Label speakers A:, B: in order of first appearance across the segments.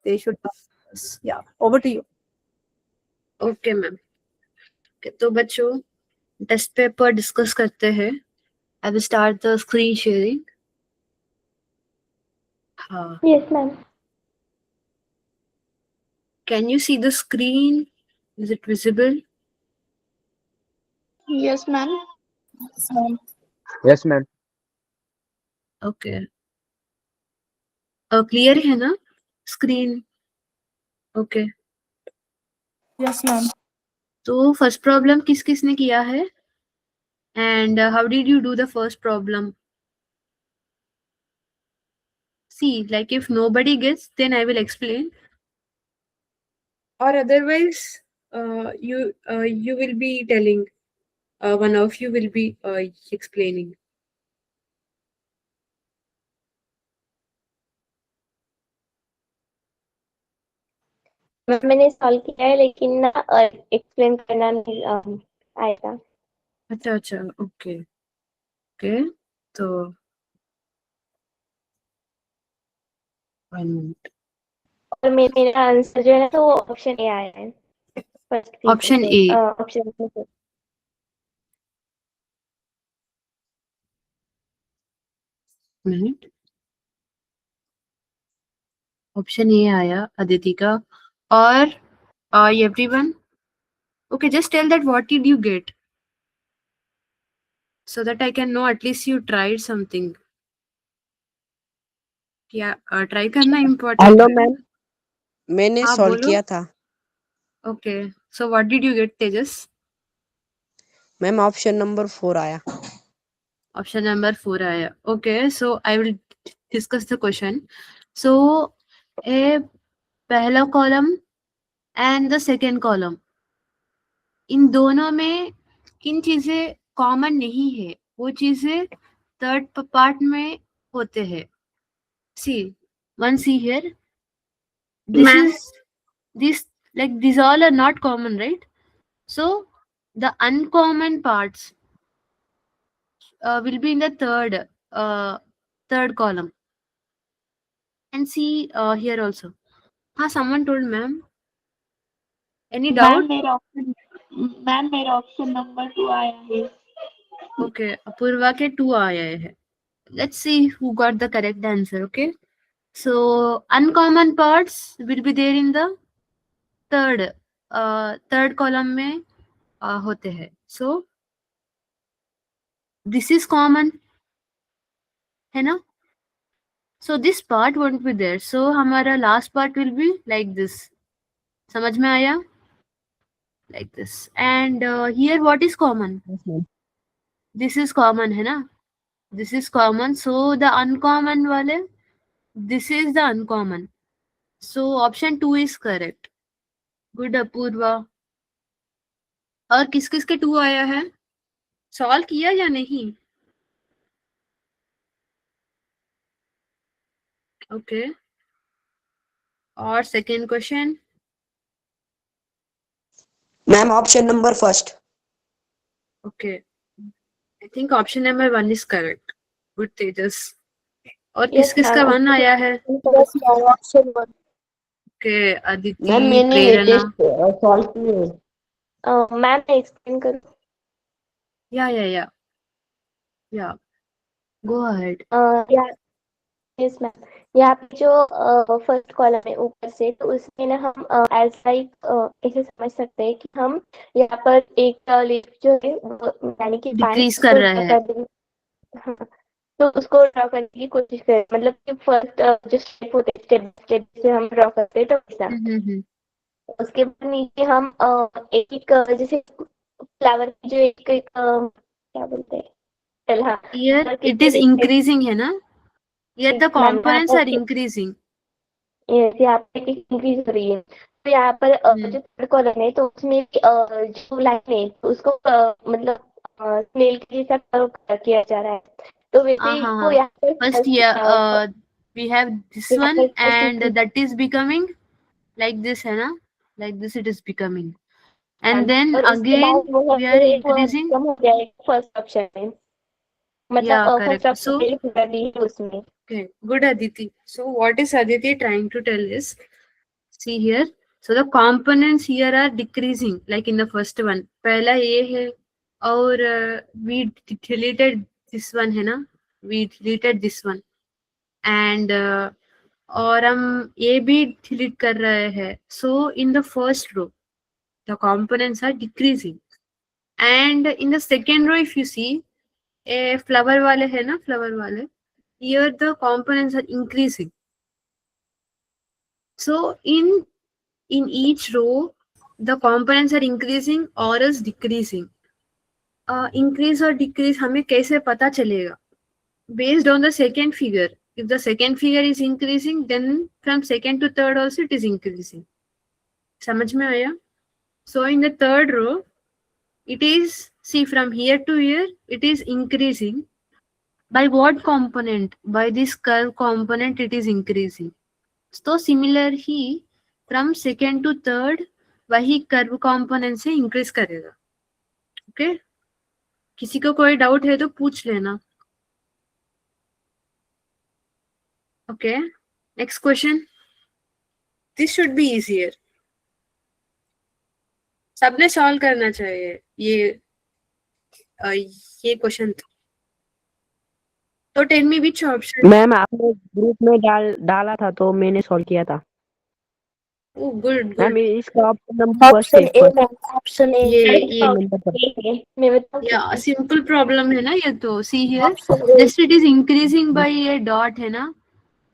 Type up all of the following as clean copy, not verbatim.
A: they should yeah, over to you.
B: Okay ma'am. तो बच्चों test paper discuss करते हैं। I will start the screen sharing. हाँ,
C: Yes, ma'am.
B: Can you see the screen? Is it visible?
C: Yes, ma'am.
D: Yes, ma'am.
B: Okay, clear है ना screen? Okay,
C: Yes, ma'am.
B: तो first problem किस किस ने किया है and how did you do the first problem? See, like if nobody gets, then I will explain, or otherwise you will be telling, one of you will be explaining.
C: मैंने solve किया है लेकिन explain करना नहीं आएगा।
B: अच्छा अच्छा, okay okay, तो 1 मिनट।
C: और मेरा आंसर जो है तो वो ऑप्शन ए आया है।
B: Option A,
C: option
B: minute, option A आया अदिति का। और everyone, okay, just tell that what did you get so that I can know at least you tried something. क्या ट्राई करना इम्पोर्टेंट
E: हेलो
B: है।
E: मैम, मैंने
B: हाँ
E: सॉल्व
B: बोलो।
E: किया था।
B: Okay, so what did you get Tejas?
E: Ma'am option number 4 आया।
B: Option number 4 आया। Okay, so I will discuss the question. So a पहला column and the second column, इन दोनों में किन चीजें कॉमन नहीं है, वो चीजें थर्ड पार्ट में होते हैं। See, one see here, this is this, like these all are not common, right? So the uncommon parts will be in the third column. And see here also. Someone told ma'am. Any doubt?
C: Ma'am मेरा option number 2 आया है।
B: Okay, Apurva ke 2 aaya hai. Let's see who got the correct answer. Okay, so uncommon parts will be there in the third column में होते हैं. So this is common, है ना? So this part won't be there. So हमारा last part will be like this. समझ में आया? Like this. And here what is common? This is common, है ना? This is common. So the uncommon वाले, this is the uncommon. So option 2 is correct. Good, Apurva. और किस किस के 2 आया है? सॉल्व किया या नहीं? ओके, और second question?
E: Ma'am option number first.
B: Okay, I think option number 1 is correct. Good Tejas. और किस किस का 1 आया है?
C: ऑप्शन 1।
B: ओके, अदिति,
E: मैम मैंने
B: प्रेरणा।
E: टेस्ट सॉल्व किए।
C: मैम एक्सप्लेन करो।
B: या गो अहेड।
C: यस मैम, यहाँ पे जो फर्स्ट कॉलम है ऊपर से, तो उसमें ना हम एज लाइक ऐसे समझ सकते हैं कि हम यहाँ पर एक लिस्ट जो है यानी कि
B: डिक्रीज कर रहा है।
C: हाँ, तो उसको ड्रॉ करने की कोशिश करें, मतलब कि फर्स्ट जो स्टेप होते हैं स्टेप बाय स्टेप से हम ड्रॉ करते हैं तो ऐसा। उसके बाद नीचे हम एक एक जैसे फ्लावर की जो एक क्या बोलते हैं, हाँ,
B: Here it is increasing है ना? Here the components are increasing.
C: Yes, यहाँ पे इंक्रीज हो रही है। तो यहाँ पर जो थर्ड कॉलम है तो उसमें जो लाइन है उसको मतलब स्नेल के जैसा कर्व किया जा रहा है। तो वैसे ही वो यहाँ पर
B: First here we have this one and that is becoming like this है ना? Like this it is becoming. And then again we are increasing.
C: कम हो जाएगा फर्स्ट ऑप्शन में, मतलब फर्स्ट
B: So
C: ऑप्शन उसमें।
B: okay, good Aditi. So what is Aditi trying to tell is See here. So the components here are decreasing, like in the first one. पहला ये है और we deleted this one है ना? We deleted this one and और हम ये भी delete कर रहे हैं. So in the first row, the components are decreasing, and in the second row, if you see, a flower वाले है ना? Flower वाले. Here the components are increasing. So in each row, the components are increasing or is decreasing. Increase or decrease हमें कैसे पता चलेगा? Based on the second figure. If the second figure is increasing, then from second to third also it is increasing. समझ में आया? So in the third row, it is, see, from here to here, it is increasing. By what component? By this curve component it is increasing. So similar ही from second to third वही curve component से increase करेगा. Okay, किसी को कोई doubt है तो पूछ लेना. Okay, next question. This should be easier. सबने सॉल्व करना चाहिए ये क्वेश्चन. तो tell me which option.
E: Ma'am आपने ग्रुप में डाला था तो मैंने सॉल्व किया था.
B: Oh good
E: ma'am
B: good.
E: इसका option number
C: option A ma'am, option A. मैं बताऊं
B: या
C: क्या?
B: सिंपल प्रॉब्लम है ना ये तो. See here,
C: option A.
B: Just it is increasing by A dot है ना,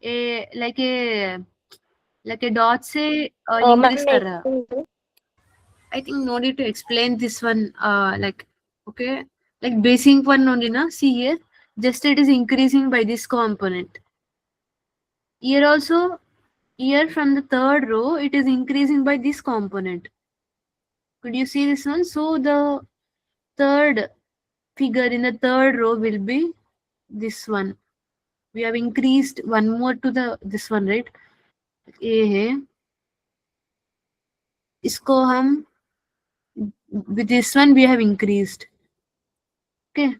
B: ए लाइक ए डॉट से इंक्रीज कर रहा. I think no need to explain this one. Like, okay, like basic one only na. See here, just it is increasing by this component. Here also, here from the third row, it is increasing by this component. Could you see this one? So the third figure in the third row will be this one. We have increased one more to the this one, right? ये है, इसको हम with this one we have increased. Okay.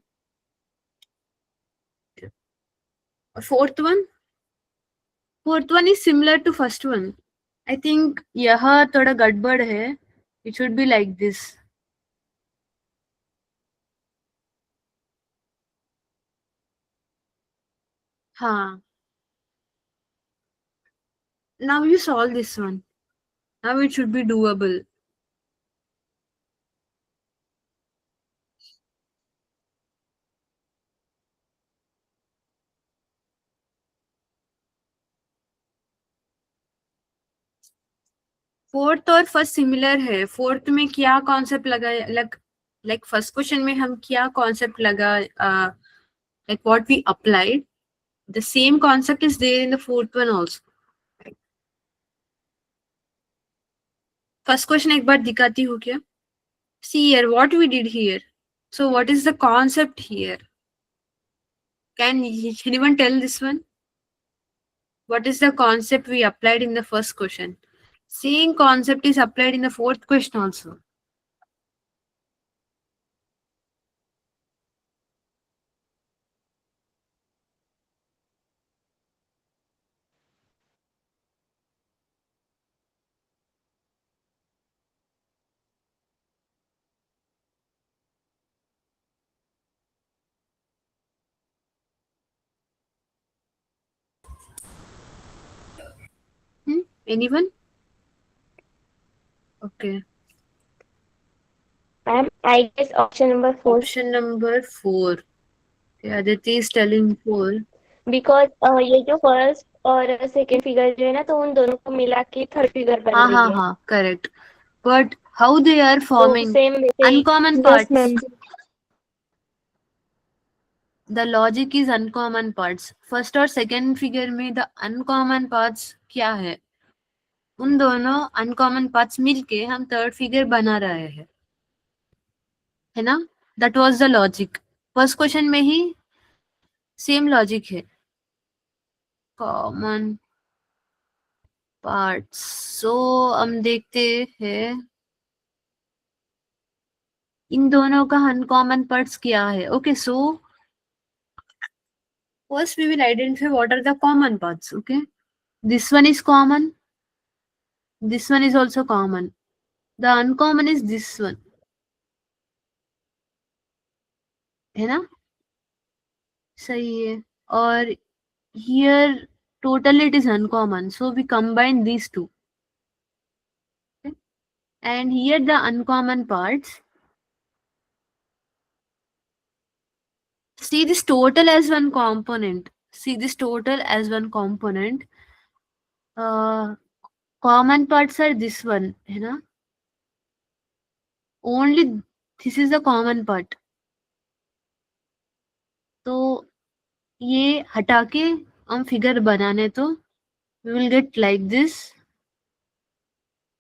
B: Fourth one is similar to first one. I think यहाँ थोड़ा गड़बड़ है. It should be like this. हाँ. Now you solve this one. Now it should be doable. Fourth और first similar है. Fourth में क्या concept लगा, लाइक फर्स्ट क्वेश्चन में हम क्या कॉन्सेप्ट लगा, like what we applied, the same concept is there in the fourth one also. First question एक बार दिखाती हूँ क्या. See here what we did here. So what is the concept here? Can anyone tell this one? What is the concept we applied in the first question? Same concept is applied in the fourth question also. Anyone? Okay.
C: Ma'am, I guess option number 4.
B: Option number 4. Yeah, Aditi is telling 4.
C: Because ये जो first और second figure जो है ना, तो उन दोनों को मिला के थर्ड फिगर बन
B: हाँ
C: रही
B: हाँ
C: है.
B: हाँ, correct. But how they are forming?
C: तो same वैसे ही.
B: Uncommon
C: Yes,
B: parts.
C: ma'am.
B: The logic is uncommon parts. First और second figure में the uncommon parts क्या है? उन दोनों uncommon parts मिलके हम third figure बना रहे हैं, है ना? That was the logic. First question में ही same logic है. Common parts. So हम देखते हैं इन दोनों का uncommon parts क्या है. Okay, so first we will identify what are the common parts. Okay, this one is common, this one is also common. The uncommon is this one. है ना? सही है. और here total it is uncommon, so we combine these two. Okay? And here the uncommon parts. See this total as one component. See this total as one component. Common parts are this one, है ना? Only this is the common part. तो ये हटा के हम figure बनाने तो we will get like this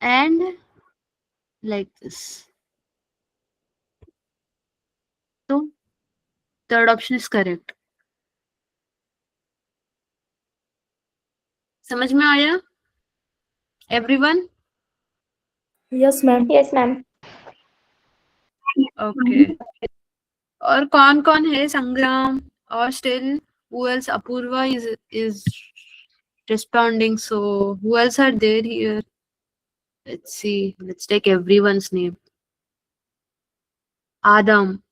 B: and like this. So third option is correct. समझ में आया? Everyone?
A: Yes, ma'am.
C: Yes, ma'am.
B: Okay. और कौन कौन है? संग्राम और still who else? Apurva is responding. So who else are there here? Let's see. Let's take everyone's name. Adam,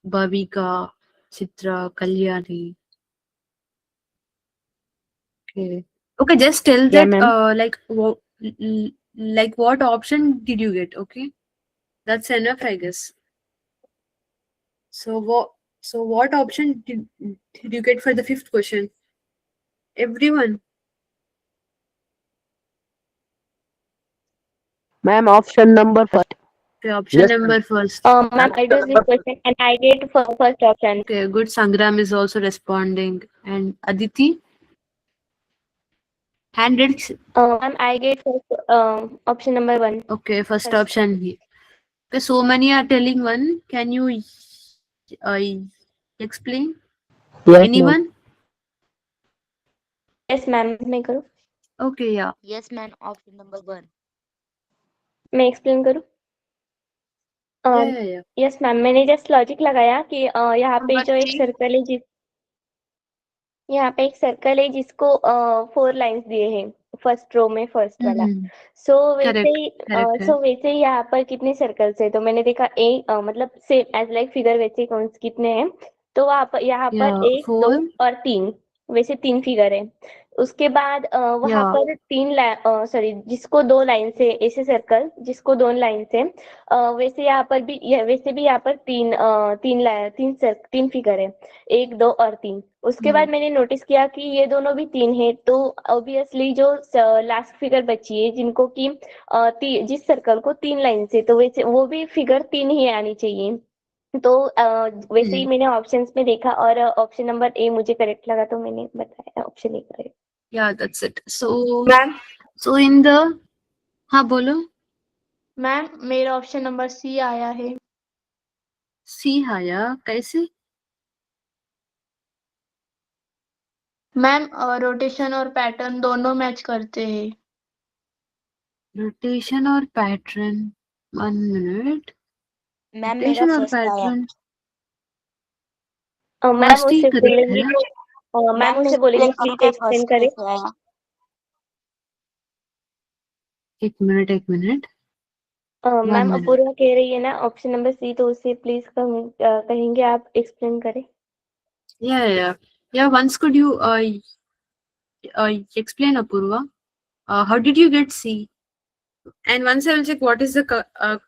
B: Bhavika, Chitra, Kalyani. Okay. Okay, just tell
E: Yeah,
B: that
E: ma'am.
B: like what option did you get? Okay. That's enough, I guess. So what option did you get for the fifth question? Everyone.
E: Ma'am, option number first.
B: Okay, option
E: Yes,
B: number first.
C: Ma'am, I do this question and I get first option.
B: Okay, good. Sangram is also responding. And Aditi? Hand raised.
C: Ma'am, I get first option number 1.
B: Okay, first
C: First.
B: option here. Okay, so many are telling one. Can you explain?
E: Yes, ma'am.
B: Anyone?
C: Yes, ma'am. मैं करूँ?
B: Okay, yeah.
D: Yes, ma'am. Option number 1.
C: मैं explain करूँ?
B: Yeah.
C: Yes ma'am, मैंने just logic लगाया कि यहाँ पे जो एक सर्कल है यहाँ पे एक सर्कल है जिसको 4 लाइंस दिए हैं फर्स्ट रो में, फर्स्ट वाला. सो वैसे ही
B: Correct.
C: यहाँ पर कितने सर्कल्स है? तो मैंने देखा एक मतलब सेम एज लाइक फिगर वैसे कौन कितने हैं, तो यहाँ पर
B: Yeah,
C: 1, 2
B: 4.
C: और 3, वैसे 3 फिगर है. उसके बाद वहाँ
B: Yeah.
C: पर सॉरी जिसको 2 लाइन से ऐसे सर्कल जिसको 2 लाइन से वैसे यहाँ पर भी वैसे भी यहाँ पर 3 फिगर है, 1, 2 और 3. उसके बाद मैंने नोटिस किया कि ये दोनों भी 3 है, तो ऑब्वियसली जो लास्ट फिगर बची है जिनको कि जिस सर्कल को 3 लाइन से, तो वैसे वो भी फिगर 3 ही आनी चाहिए. तो वैसे ही मैंने ऑप्शंस में देखा और ऑप्शन नंबर ए मुझे करेक्ट लगा, तो मैंने बताया option A correct.
B: Yeah, that's it. So
F: ma'am
B: in the हाँ बोलो.
F: मैम मेरा ऑप्शन नंबर सी आया है.
B: सी आया कैसे?
F: मैम रोटेशन और पैटर्न दोनों मैच करते हैं.
B: रोटेशन और पैटर्न. 1 minute.
D: मैम मेरा
B: रोटेशन और
D: फर्स्ट आया.
B: पैटर्न.
C: मैम
B: फर्स्ट ही
C: उससे
B: करेक्ट
C: बोलेंगे
B: है.
C: मैम उससे बोलेंगे प्लीज एक्सप्लेन करें.
B: एक मिनट.
C: मैम अपूर्वा कह रही है ना ऑप्शन नंबर सी, तो उससे प्लीज कहेंगे आप एक्सप्लेन करें.
B: Yeah. Once could you explain, Apurva? How did you get C? And once I will check what is the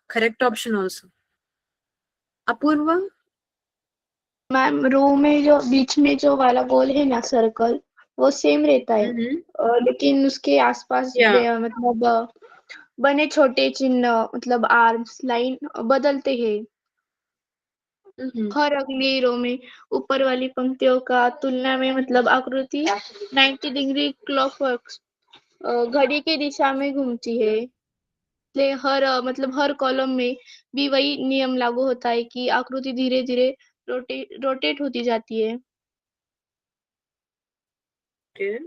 B: correct option also. Apurva?
F: Ma'am row में जो बीच में जो वाला गोल है ना सर्कल, वो सेम रहता है. लेकिन उसके आसपास मतलब बने छोटे चिन्ह मतलब आर्म्स लाइन बदलते हैं. हर अगली रो में ऊपर वाली पंक्तियों का तुलना में मतलब आकृति 90 डिग्री क्लॉकवर्क घड़ी की दिशा में घूमती है. इसलिए हर कॉलम में भी वही नियम लागू होता है कि आकृति धीरे धीरे रोटेट होती जाती है.
B: Okay.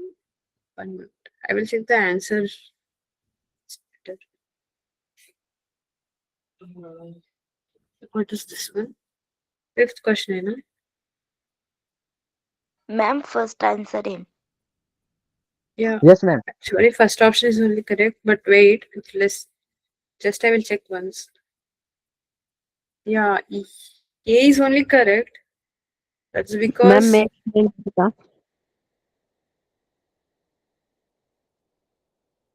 B: 1 minute. I will check the answer. What is this one? Fifth question है ना?
D: मैम फर्स्ट आंसर है.
A: Yeah,
G: Yes, ma'am.
A: actually, first option is only correct, but wait, let's just I will check once. Yeah, A is only correct. That's
E: ma'am
A: because
E: मैं explain करता.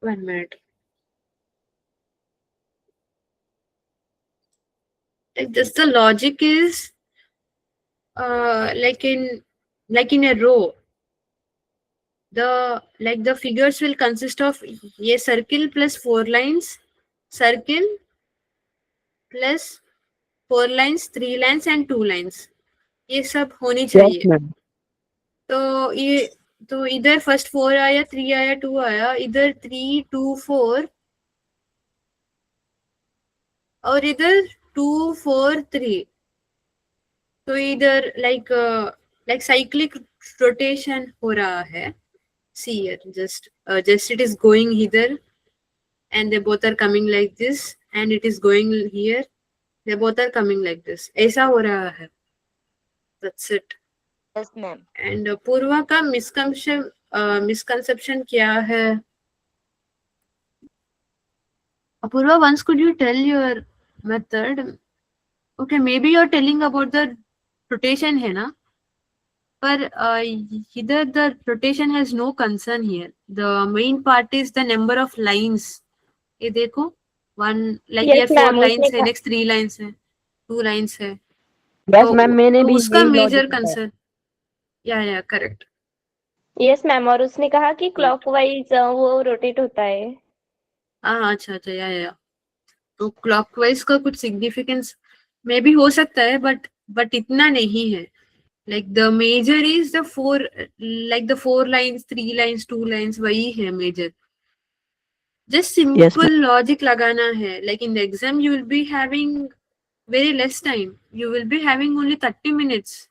A: 1 minute. Like just the logic is like in a row. The figures will consist of a circle plus 4 lines, circle plus 4 lines, 3 lines and 2 lines. ये सब होनी
E: Yes,
A: चाहिए.
E: ma'am.
A: तो इधर first 4 आया, 3 आया, 2 आया, इधर 3, 2, 4 और इधर 2, 4, 3. तो इधर लाइक साइक्लिक रोटेशन हो रहा है. See here, just it is going hither and they both are coming like this and it is going here. They both are coming like this. ऐसा हो रहा है. That's it.
D: Yes, ma'am.
A: And पूर्वा का misconception क्या है? Apurva, once could you tell your method? Okay, maybe you're telling about the rotation है ना? But either the rotation has no concern here. The main part is the number of lines. ये देखो, one like
C: Yes,
A: ये 4
C: ma'am,
A: lines
C: उसने
A: है,
C: कहा.
A: next 3 lines है, 2 lines है.
E: Yes, ma'am. मैंने
A: तो
E: भी
A: उसका
E: यही
A: major
E: logic बताया.
A: concern. Yeah, correct.
C: Yes ma'am, और उसने कहा कि क्लॉकवाइज वो रोटेट होता है.
A: हाँ, अच्छा, या. तो क्लॉकवाइज का कुछ सिग्निफिकेंस मे भी हो सकता है, बट इतना नहीं है. Like the major is the like the 4 lines, 3 lines, 2 lines, वही है major. Just
E: Yes,
A: simple
E: ma'am.
A: logic लगाना है. Like in the exam, you will be having very less time. You will be having only 30 minutes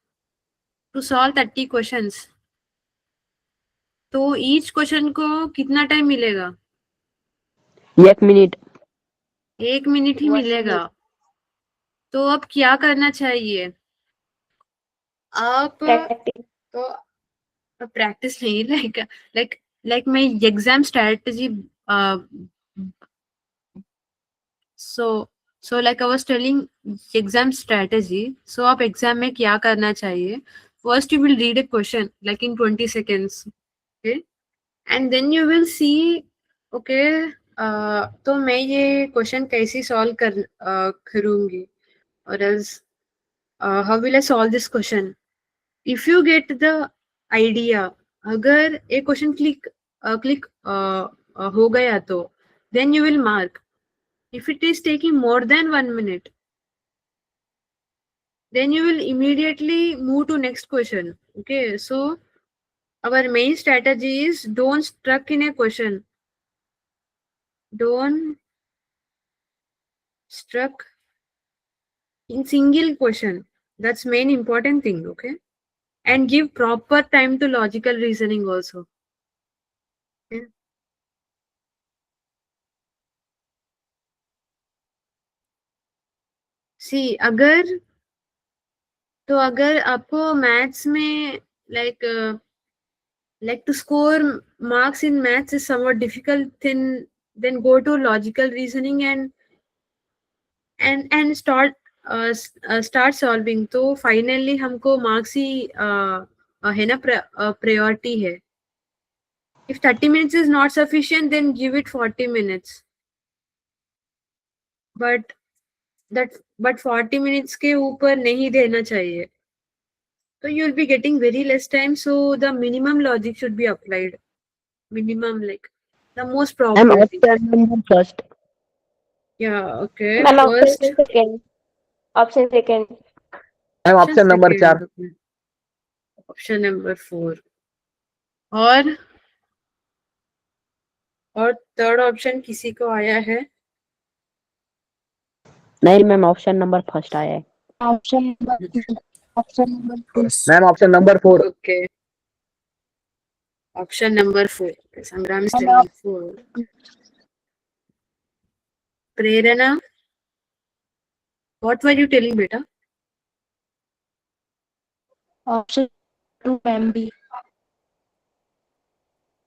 A: to solve 30 questions. तो each question को कितना time मिलेगा?
E: 1 minute.
A: 1 minute ही
D: 1
A: मिलेगा.
D: minute.
A: तो अब क्या करना चाहिए? आप
C: प्रैक्टिस.
A: तो प्रैक्टिस नहीं, like my exam strategy. So like I was telling exam strategy. So आप exam में क्या करना चाहिए? First you will read a question like in 20 seconds. Okay, and then you will see. Okay, तो मैं ये question कैसे solve करूँगी? Or else how will I solve this question? If you get the idea, अगर एक question click हो गया तो then you will mark. If it is taking more than 1 minute, then you will immediately move to next question. Okay, so our main strategy is don't stuck in a question. Don't stuck in single question. That's main important thing. Okay, and give proper time to logical reasoning also. Okay. See, अगर आपको maths में like to score marks in maths is somewhat difficult, then go to logical reasoning and start solving. तो finally हमको marks ही है ना priority है. If 30 minutes is not sufficient, then give it 40 minutes. But 40 minutes के ऊपर नहीं देना चाहिए. So you'll be getting very less time. So the minimum logic should be applied. Minimum, like the most
E: I'm
A: probability.
E: option number first.
A: Yeah, okay.
C: Ma'am
A: First,
C: option second. Option second.
G: Ma'am option number 4.
A: second. Option number 4. और third option किसी को आया है?
E: नहीं ma'am, option number first आया है.
G: Ma'am option number 4.
A: Okay. Option number 4. Sangram is telling 4. Prerana, what were you telling, beta?
F: Option 2 ma'am भी.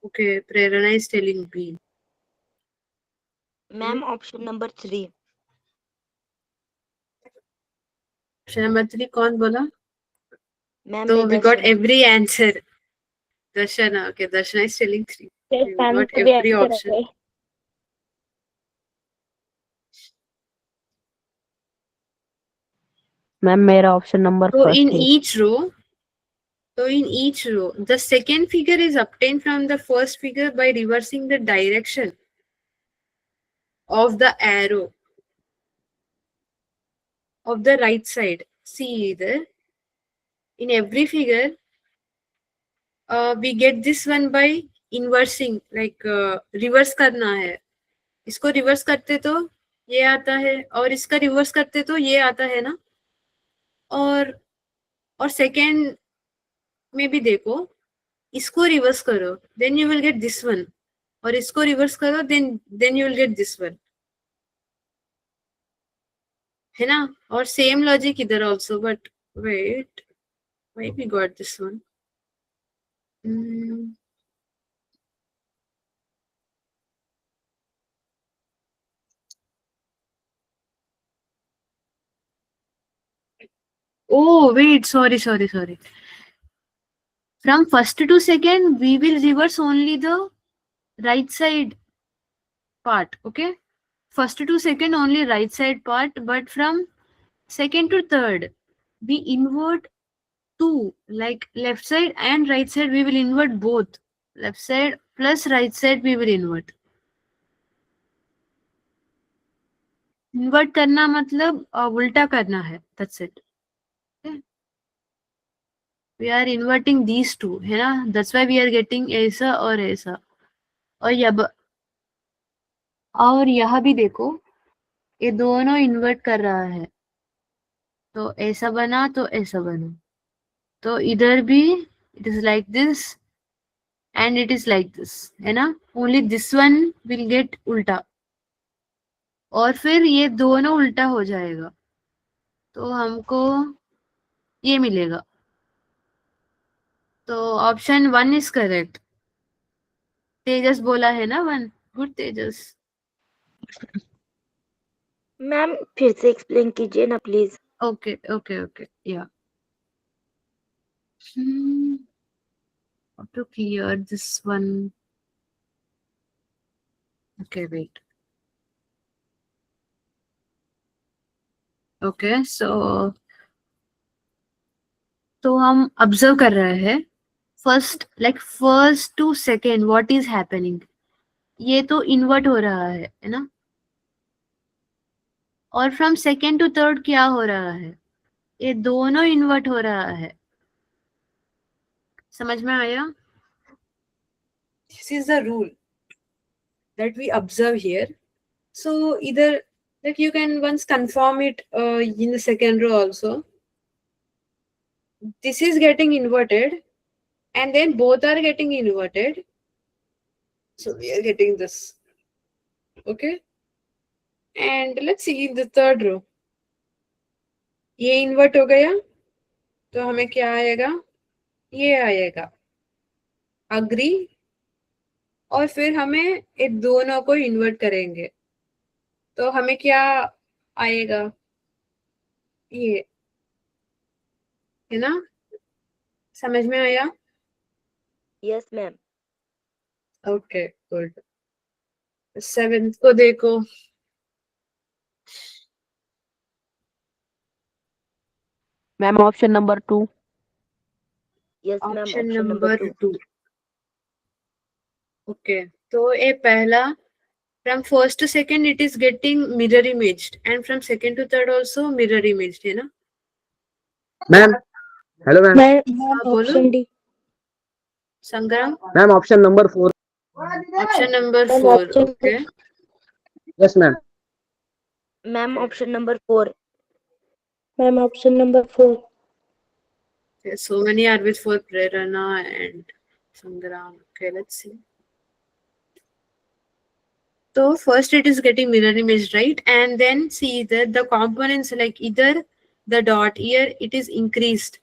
A: Okay, Prerana is telling B.
D: Ma'am, option number 3.
A: Option number 3 कौन बोला?
D: Ma'am,
A: So we got
D: Darshana.
A: every answer. Darshana. Okay, Darshana is telling 3.
C: Yes,
A: We
C: ma'am,
A: got
C: सभी
A: every
C: answer आ
A: option.
C: गए.
E: Ma'am मेरा option number
A: So
E: first
A: in
E: है.
A: each row, the second figure is obtained from the first figure by reversing the direction of the arrow of the right side. See either in every figure, we get this one by inversing, like reverse करना है. इसको reverse करते तो ये आता है और इसका reverse करते तो ये आता है ना. और second में भी देखो, इसको reverse करो, then you will get this one. और इसको reverse करो, then you will get this one. है ना? और same logic इधर also, but wait, why we got this one? Oh, wait, sorry. From first to second, we will reverse only the right side part, okay? First to second, only right side part, but from second to third, we invert two, like left side and right side, we will invert both. Left side plus right side, we will invert. Invert करना मतलब उल्टा करना है, that's it. Okay? We are inverting these two, है ना? That's why we are getting ऐसा और ऐसा. और यहाँ भी देखो, ये दोनों इन्वर्ट कर रहा है, तो ऐसा बना तो ऐसा बना. तो इधर भी it is like this and it is like this, है ना? Only this one will get उल्टा और फिर ये दोनों उल्टा हो जाएगा, तो हमको ये मिलेगा. तो ऑप्शन 1 इज करेक्ट. तेजस बोला है ना 1. गुड तेजस.
D: मैम फिर से एक्सप्लेन कीजिए ना प्लीज.
A: ओके या. How to clear this one? Okay, wait. Okay, so हम ऑब्जर्व कर रहे हैं first to second what is happening. ये तो इन्वर्ट हो रहा है ना? और फ्रॉम सेकेंड टू थर्ड क्या हो रहा है? ये दोनों इन्वर्ट हो रहा है. समझ में आया? This is the rule that we observe here. So either like you can once confirm it in the second row also. This is getting inverted and then both are getting inverted. So we are getting this. Okay. And let's see in the third row. ये invert हो गया तो हमें क्या आएगा? ये आएगा. Agree. और फिर हमें ये दोनों को इन्वर्ट करेंगे तो हमें क्या आएगा? ये, है ना? समझ में आया?
D: Yes ma'am.
A: Okay good. 7th को देखो.
E: Ma'am option number 2.
D: Yes ma'am
A: option
D: option
A: number
D: number
A: 2. Okay, तो ये पहला from first to second it is getting mirror imaged and from second to third also mirror imaged, है ना?
G: Ma'am hello ma'am.
A: हाँ, बोलो
C: option D.
A: संग्राम.
G: Ma'am option number 4.
A: Option number
C: ma'am
A: 4.
C: Option
A: okay.
G: Yes ma'am.
D: Ma'am option number 4.
C: Ma'am option number 4.
A: So many are with for Prerana and Sangram. Okay, let's see. So first it is getting mirror image, right? And then see that the components like either the dot here it is increase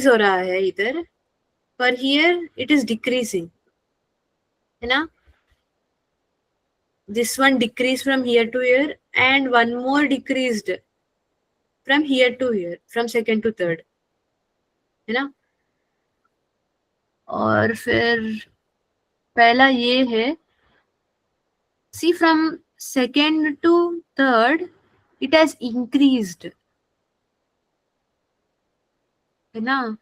A: हो रहा है इधर, पर here it is decreasing. है ना. This one decreased from here to here and one more decreased from here to here, from second to third, है ना. और फिर पहला ये है, see from second to third it has increased, है ना.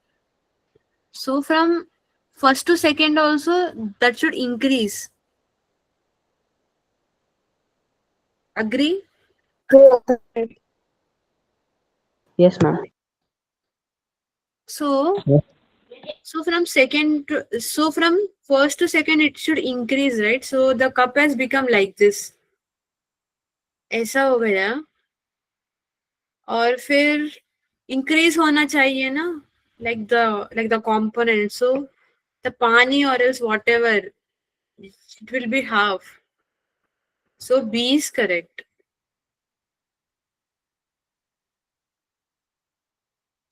A: So from first to second also that should increase. Agree?
E: Yes, ma'am.
A: So from second to, so from first to second it should increase, right? So the cup has become like this, ऐसा हो गया. और फिर increase होना चाहिए ना, like the component. So the pani or else whatever, it will be half. So B is correct.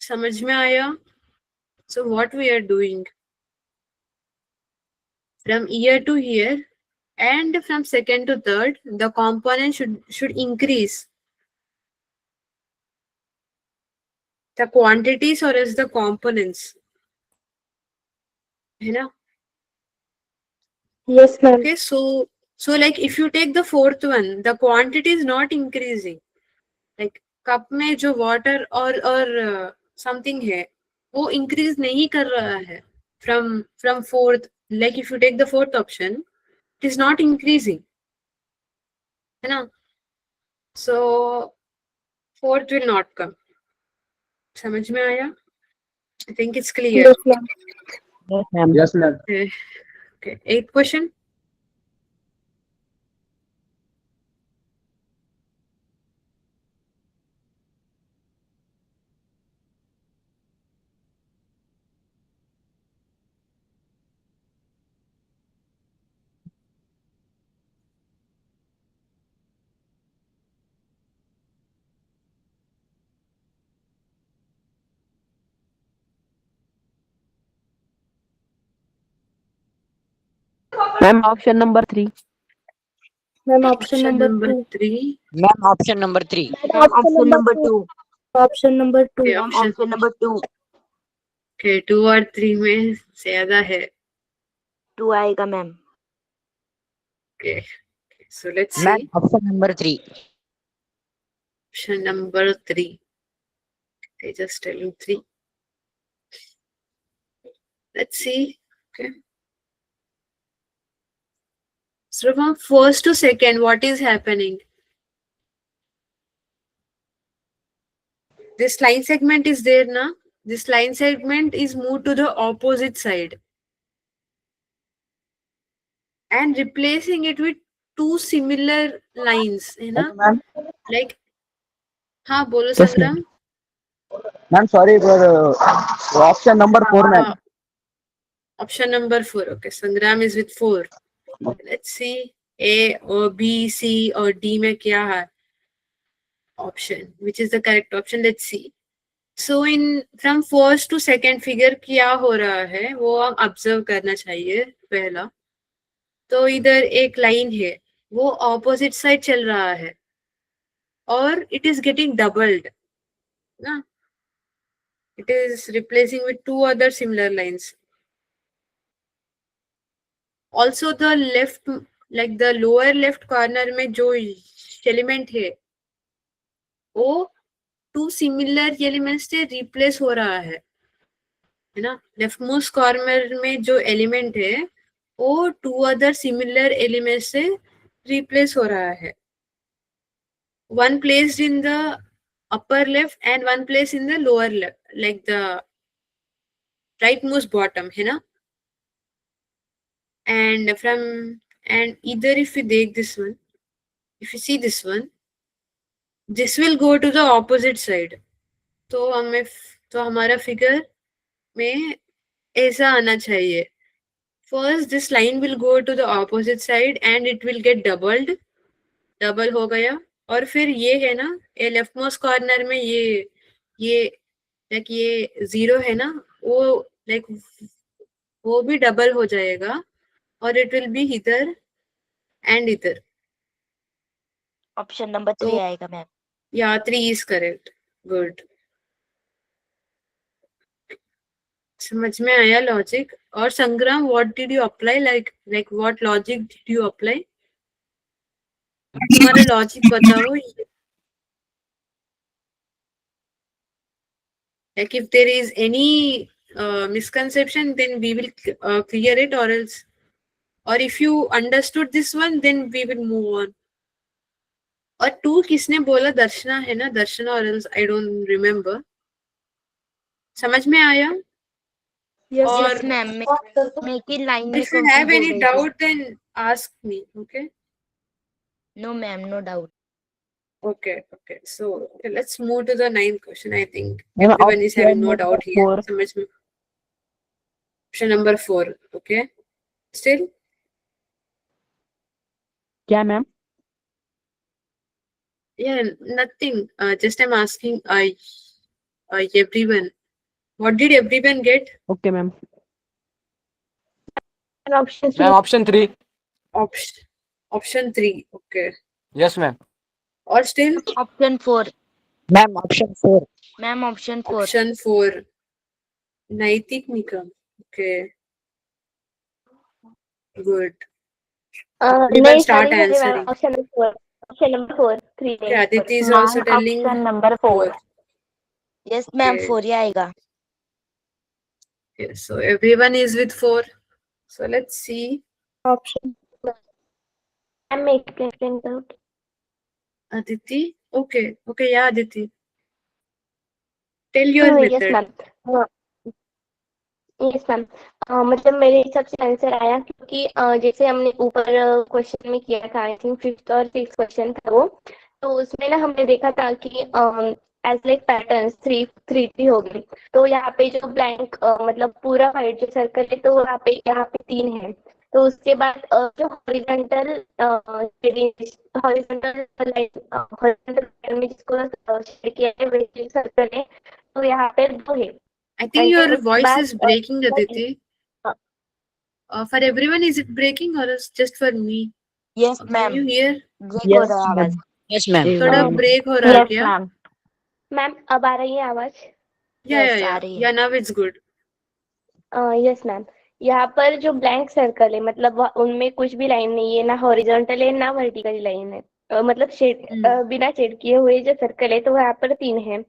A: समझ में आया? So what we are doing, from here to here and from second to third the component should increase, the quantities or else the components, है ना.
C: Yes, ma'am.
A: Okay, so like if you take the fourth one, the quantity is not increasing. Like cup में जो water और something है वो increase नहीं कर रहा है from fourth. Like if you take the fourth option, it is not increasing, है ना. So fourth will not come. समझ में आया? I think it's clear.
C: Yes, ma'am.
E: Yes, ma'am.
G: Yes, ma'am.
A: Okay, eighth question.
E: Ma'am, option number 3.
C: Ma'am,
A: Option number 3.
E: Ma'am, option number 3.
D: Option number 2.
C: Option number 2.
A: Okay,
D: Ma'am,
A: option.
D: option number 2.
A: Okay, 2 और 3 में ज्यादा है.
D: 2 आएगा ma'am.
A: Okay, so let's see.
E: Ma'am, option number 3.
A: Option number 3. I just tell you 3. Let's see. Okay. So from first to second, what is happening? This line segment is there now. This line segment is moved to the opposite side and replacing it with two similar lines, है ना.
G: Ma'am,
A: Like, हाँ बोलो
E: Yes,
A: संग्राम.
G: ma'am, sorry for option number 4, ma'am.
A: Option number 4. Okay, Sangram is with 4. Let's see A or B, C or D में क्या है option, which is the correct option. Let's see. So in from first to second figure क्या हो रहा है वो हम observe करना चाहिए पहला. तो इधर एक लाइन है वो opposite side चल रहा है और it is getting doubled ना. It is replacing with two other similar lines. Also the left, like the lower left corner में जो element है वो two similar elements से replace हो रहा है ना. लेफ्ट मोस्ट कॉर्नर में जो एलिमेंट है वो two other similar elements से replace हो रहा है. One placed in the upper left and one placed in the lower left, like the rightmost bottom, है ना. And either if you take this one, if you see this one, this will go to the opposite side. तो हमारा figure में ऐसा आना चाहिए. First this line will go to the opposite side and it will get doubled. Double हो गया. और फिर ये है ना, ये लेफ्ट मोस्ट कॉर्नर में ये लाइक ये 0 है ना, वो लाइक वो भी डबल हो जाएगा or it will be either and either.
D: Option number 3
A: So
D: आएगा ma'am.
A: yeah, 3 is correct. Good. समझ में आया लॉजिक? और संग्राम, what did you apply? Like what logic did you apply? तुम्हारा लॉजिक बताओ. Like if there is any misconception, then we will clear it, or else, or if you understood this one, then we will move on. और 2 किसने बोला? दर्शना है ना? दर्शना, or else I don't remember. समझ में आया?
C: Yes,
A: और
D: यस मैम. मैं की लाइन में
A: if you
D: कौन सी
A: have
D: बोल
A: any
D: रही थी?
A: doubt, then ask me. Okay.
D: No ma'am, no doubt.
A: Okay. So okay, let's move to the 9th question. I think
G: Ma'am,
A: everyone is having no
G: option
A: doubt here.
G: number 4.
A: समझ में? Option number 4. Okay. Still?
G: क्या ma'am?
A: Yeah, nothing. Just I'm asking everyone. What did everyone get?
G: Okay ma'am.
C: option 3.
H: Ma'am, option 3.
A: Option 3. Okay.
H: Yes, ma'am.
A: Or still?
D: Option 4.
G: Ma'am option 4.
D: Ma'am option 4.
A: Option 4. Naitik Nikam. Okay. Good. We
C: नहीं,
A: will start
C: sorry,
A: answering.
C: option number 4. Option number 4. 3.
A: Okay, Aditi is also telling
C: option number 4.
A: 4.
D: Yes ma'am,
A: Okay.
D: 4 ही आएगा.
A: Okay, so everyone is with 4. So let's see.
C: Option. I'm making out.
A: Aditi? Okay, yeah, Aditi. Tell your
C: Yes,
A: method.
C: ma'am. Yes ma'am. मतलब मेरे हिसाब से answer आया, क्योंकि जैसे हमने ऊपर क्वेश्चन में किया था, आई थिंक 5th और 6th क्वेश्चन था वो, तो उसमें ना हमने देखा था कि एज लाइक पैटर्न्स 3 हो गए. तो यहाँ पे जो ब्लैंक मतलब पूरा वाइट जो सर्कल है, तो यहाँ पे 3 है. तो उसके बाद जो हॉरिजॉन्टल लाइन में जिसको शेड किया है वही सर्कल है, तो यहाँ पे 2 है.
A: I think
C: And
A: your
C: then उसके
A: voice
C: बाद,
A: is breaking, Aditi.
C: uh,
A: For everyone, is it breaking or is just for me?
D: Yes
A: Can
D: ma'am,
A: you hear?
D: Break हो रहा है आवाज.
E: Yes ma'am.
A: थोड़ा break हो रहा है क्या?
C: मैम अब आ रही है आवाज?
D: Yes, आ रही है.
A: Yeah, now it's good.
C: Yes ma'am. यहाँ पर जो ब्लैंक सर्कल है, मतलब उनमें कुछ भी लाइन नहीं है, ना हॉरिजॉन्टल है ना वर्टिकल लाइन है. मतलब शेड बिना शेड किए हुए जो सर्कल है, तो यहाँ पर 3 है.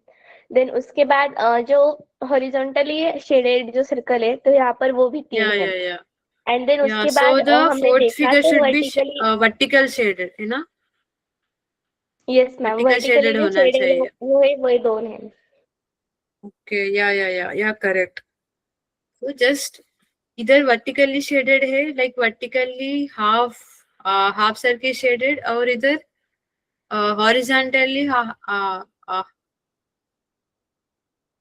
C: देन उसके बाद जो हॉरिजॉन्टली शेडेड जो सर्कल है, तो यहाँ पर वो भी 3 है.
A: Yeah.
C: एंड देन
A: Yeah,
C: उसके
A: so
C: बाद
A: the
C: हमने
A: 4th
C: देखा
A: figure
C: तो
A: should be
C: vertically.
A: vertical shaded, है ना?
C: Yes ma'am,
A: vertical
C: vertically
A: shaded
C: जो
A: होना
C: शेड है
A: चाहिए.
C: वो है, वो 2 है.
A: Okay, yeah, correct. So just either vertically shaded है, like vertically half circle shaded, और इधर horizontally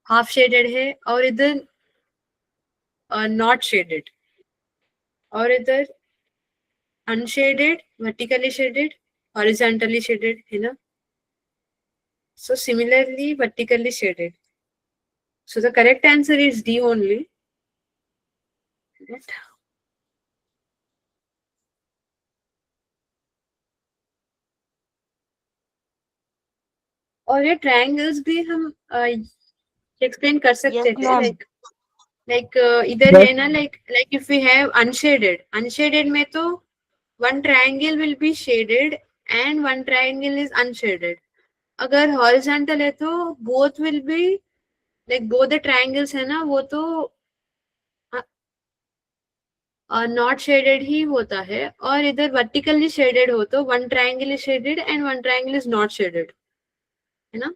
A: half shaded है, और इधर not shaded, और इधर unshaded, vertically shaded, horizontally shaded, है ना? So similarly vertically shaded. So the correct answer is D only. और ये ट्रायंगल्स भी हम एक्सप्लेन कर सकते
D: Yes,
A: हैं,
D: ma'am.
A: लाइक इधर है ना, like if we have unshaded में तो one triangle will be shaded and one triangle is unshaded. अगर horizontal है तो both will be like both the triangles है ना, वो तो नॉट शेडेड ही होता है. और इधर वर्टिकली शेडेड हो तो one triangle is shaded and one triangle is not shaded, है ना?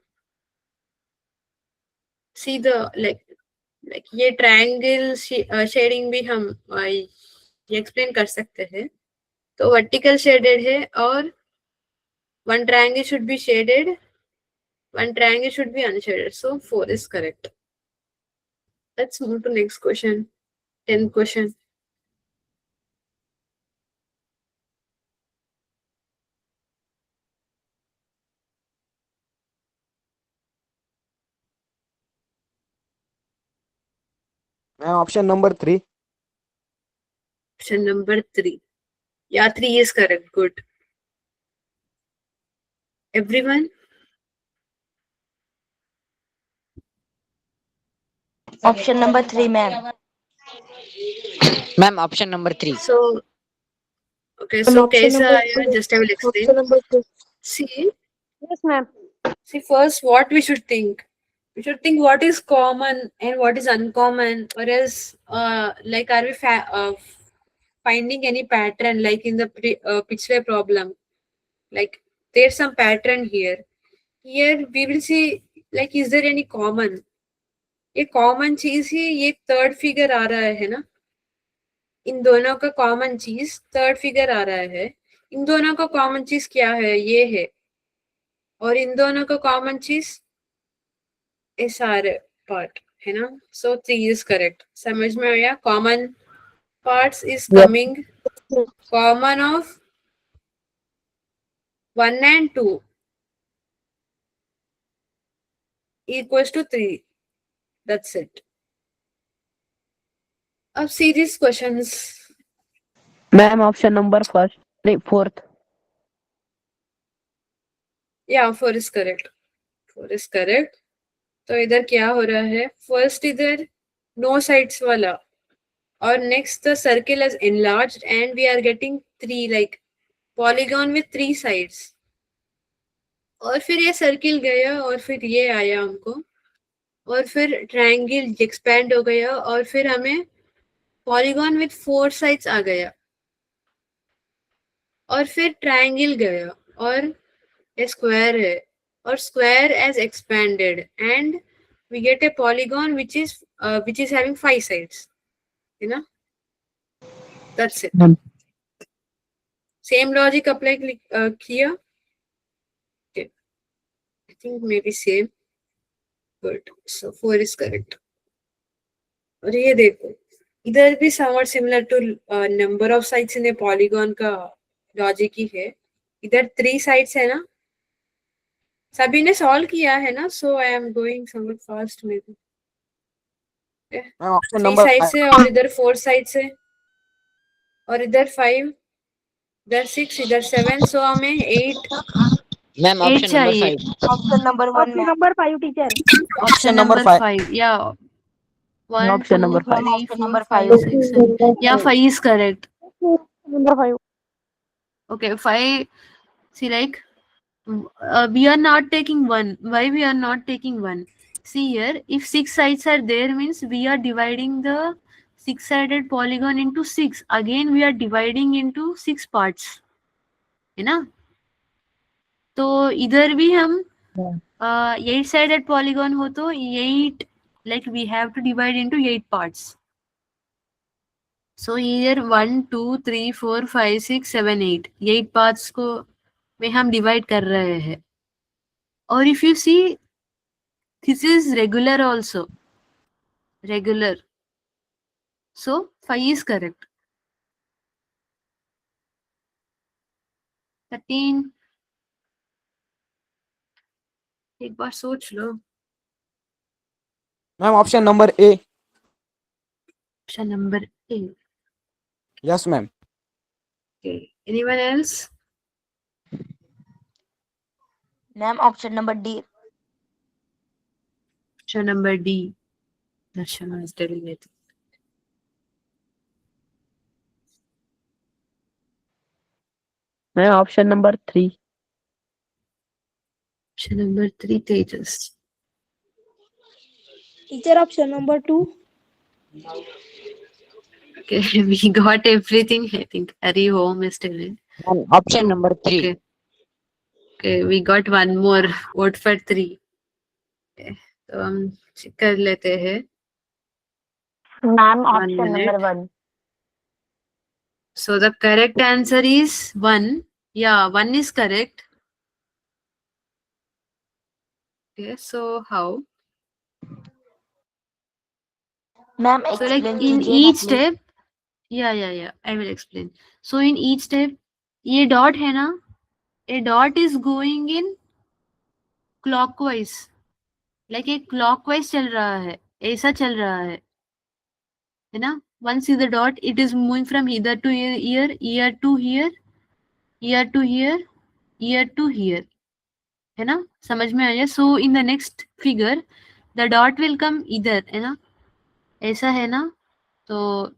A: सी द लाइक ये ट्रायंगल शेडिंग भी हम ये एक्सप्लेन कर सकते हैं. तो वर्टिकल शेडेड है और one triangle should be shaded, one triangle should be unshaded. So 4 is correct. Let's move to next question. 10th question.
G: Ma'am, option number 3.
A: Option number 3. Yeah, 3 is correct. Good. Everyone?
D: Option number 3, ma'am.
H: Ma'am, option number 3.
A: So, okay,
C: And
A: so
C: option
A: kaisa
C: number
A: aaya?
C: 2.
A: Just I will explain.
C: Option number 2.
A: See,
C: Yes, ma'am.
A: first what we should think. We should think what is common and what is uncommon, or else, like, are we finding any pattern, like in the Pichway problem? Like, there's some pattern here. Here we will see, like, is there any common? ये common चीज ही ये third figure आ रहा है ना, इन दोनों का common चीज third figure आ रहा है. इन दोनों का कॉमन चीज क्या है? ये है. और इन दोनों का कॉमन चीज ये सारे पार्ट है ना. सो 3 इज करेक्ट. समझ में आया? Common parts is coming common of 1 and 2 equals to 3. That's it. अब series questions.
E: Ma'am option number first नहीं 4th.
A: या 4 इज करेक्ट. 4 is correct. तो इधर क्या हो रहा है? फर्स्ट इधर नो साइड्स वाला, और next the circle is enlarged and we are getting 3 like polygon with 3 sides. और फिर ये सर्किल गया और फिर ये आया हमको, और फिर ट्रायंगल एक्सपैंड हो गया, और फिर हमें पॉलीगॉन विथ 4 साइड्स आ गया, और फिर ट्रायंगल गया, और ये स्क्वायर है, और square as expanded, and we get a polygon which is having 5 sides, you know. That's it. Same logic apply here. Okay, I think maybe same. Good. So 4 is correct. और ये देखो, इधर भी somewhat similar to number of sides in a polygon का logic ही है. इधर 3 sides है ना. सभी ने सॉल्व किया है ना. So I am going somewhat fast में भी.
G: मैम ऑप्शन
A: 3
G: नंबर
A: साइड से, और इधर 4 साइड से, और इधर 5, इधर 6, इधर 7. सो हमें 8.
H: मैम,
B: 8
H: option number
B: चाहिए.
H: 5.
D: Option number 1,
C: Option
D: ma'am.
C: number 5, teacher.
B: Option
G: number
B: number
G: five.
B: 5. Yeah. 1,
E: Option
B: 2,
E: number
B: 3,
E: five.
B: 4,
D: Number
B: 5,
D: five.
B: 6, 7. Yeah, 5 is correct.
C: Number 5.
B: Okay, 5. See, like, we are not taking 1. Why we are not taking 1? See here, if 6 sides are there, means we are dividing the 6-sided polygon into 6. Again, we are dividing into 6 parts. है ना? तो इधर भी हम 8-sided polygon हो तो 8, like we have to divide into 8 parts. So here 1, 2, 3, 4, 5, 6, 7, 8. 8 parts को में हम divide कर रहे हैं. और if you see, this is regular also. Regular. So 5 is correct. 13. एक बार सोच लो.
G: Ma'am option number A.
B: Option number A.
G: Yes ma'am.
A: Okay. Anyone else?
D: Ma'am, option number D.
A: Option number D. Darshana is telling it.
E: Ma'am option number 3.
A: Option number 3, Tejas.
C: Teacher, option number 2.
A: Okay, we got everything. I think Hari home is telling.
H: Ma'am, option number 3.
A: Okay. Okay, we got one more. Vote for 3. Okay, तो हम check कर लेते हैं.
D: Ma'am,
A: One
D: option
A: minute.
D: number 1.
A: So the correct answer is 1. Yeah, 1 is correct. Okay, so how?
D: Ma'am,
A: So like
D: explain
A: in
D: कीजिए
A: each
D: ना, please.
A: step, yeah, I will explain. So in each step, ये dot है ना, a dot is going in clockwise. Like एक clockwise चल रहा है, ऐसा चल रहा है ना?
B: One see the dot, it is moving from here to here, here to here, here to here, here to here, है ना? समझ में आया? So in the next figure the dot will come इधर, है ना? ऐसा है ना? तो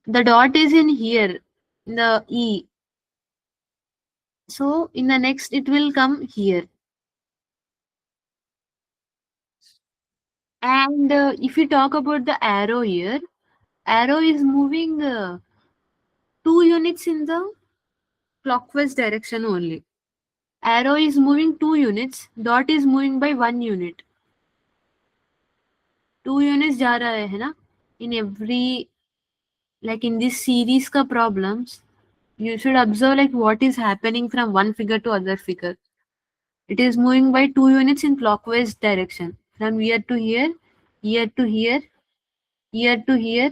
B: the dot is in here, in the E. So in the next it will come here. And if you talk about the arrow here, arrow is moving 2 units in the clockwise direction only. Arrow is moving 2 units, dot is moving by 1 unit. 2 units जा रहा है ना? In every, like in this series का problems, you should observe like what is happening from one figure to other figure. It is moving by 2 units in clockwise direction. From here to here, here to here, here to here,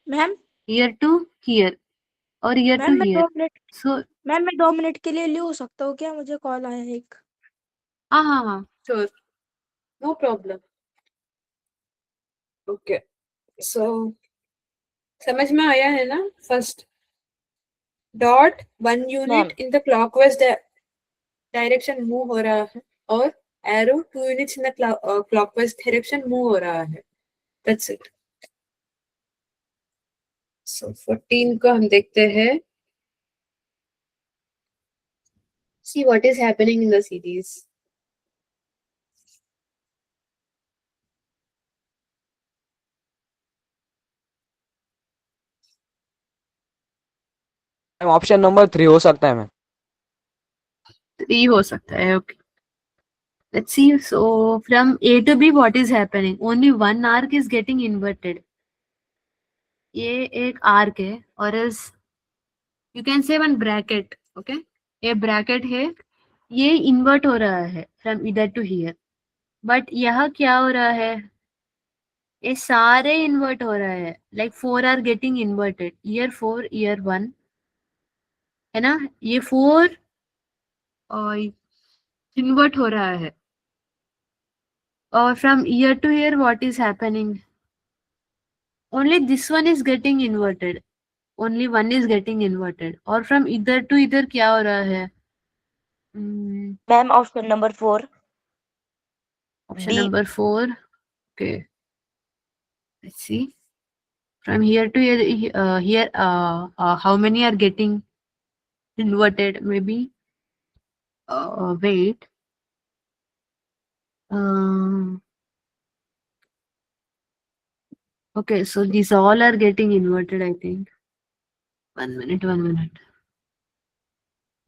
D: ma'am
B: here to here, और here
D: ma'am
B: to
D: मैं
B: here.
D: 2 minute
B: So
D: ma'am मैं 2 minute के लिए leave हो सकता हूँ क्या? मुझे कॉल आया है एक।
B: हाँ,
A: Sure. No problem. Okay. So समझ में आया है ना? First dot 1 unit
D: ma'am
A: in the clockwise direction move हो रहा है और arrow 2 units in the clockwise direction move हो रहा है. That's it. So 14 को हम देखते हैं. See what is happening in the series.
G: Option number 3 हो सकता है मैम.
B: 3 हो सकता है. Okay. Let's see. So from A to B, what is happening? Only one arc is getting inverted. ये एक arc है, or else you can say one bracket. Okay. ये bracket है, ये invert हो रहा है from either to here. But यहाँ क्या हो रहा है? ये सारे invert हो रहा है. Like 4 are getting inverted. Year 4, year 1. है ना? ये 4 invert हो रहा है. Or from year to year, what is happening? Only this one is getting inverted. Only one is getting inverted. और from इधर to इधर क्या हो रहा है?
D: Ma'am option number 4
B: Option
D: D.
B: number 4. Okay. Let's see. From here to here, how many are getting inverted? Maybe. Wait. Okay, so these all are getting inverted, I think. 1 minute, 1 minute.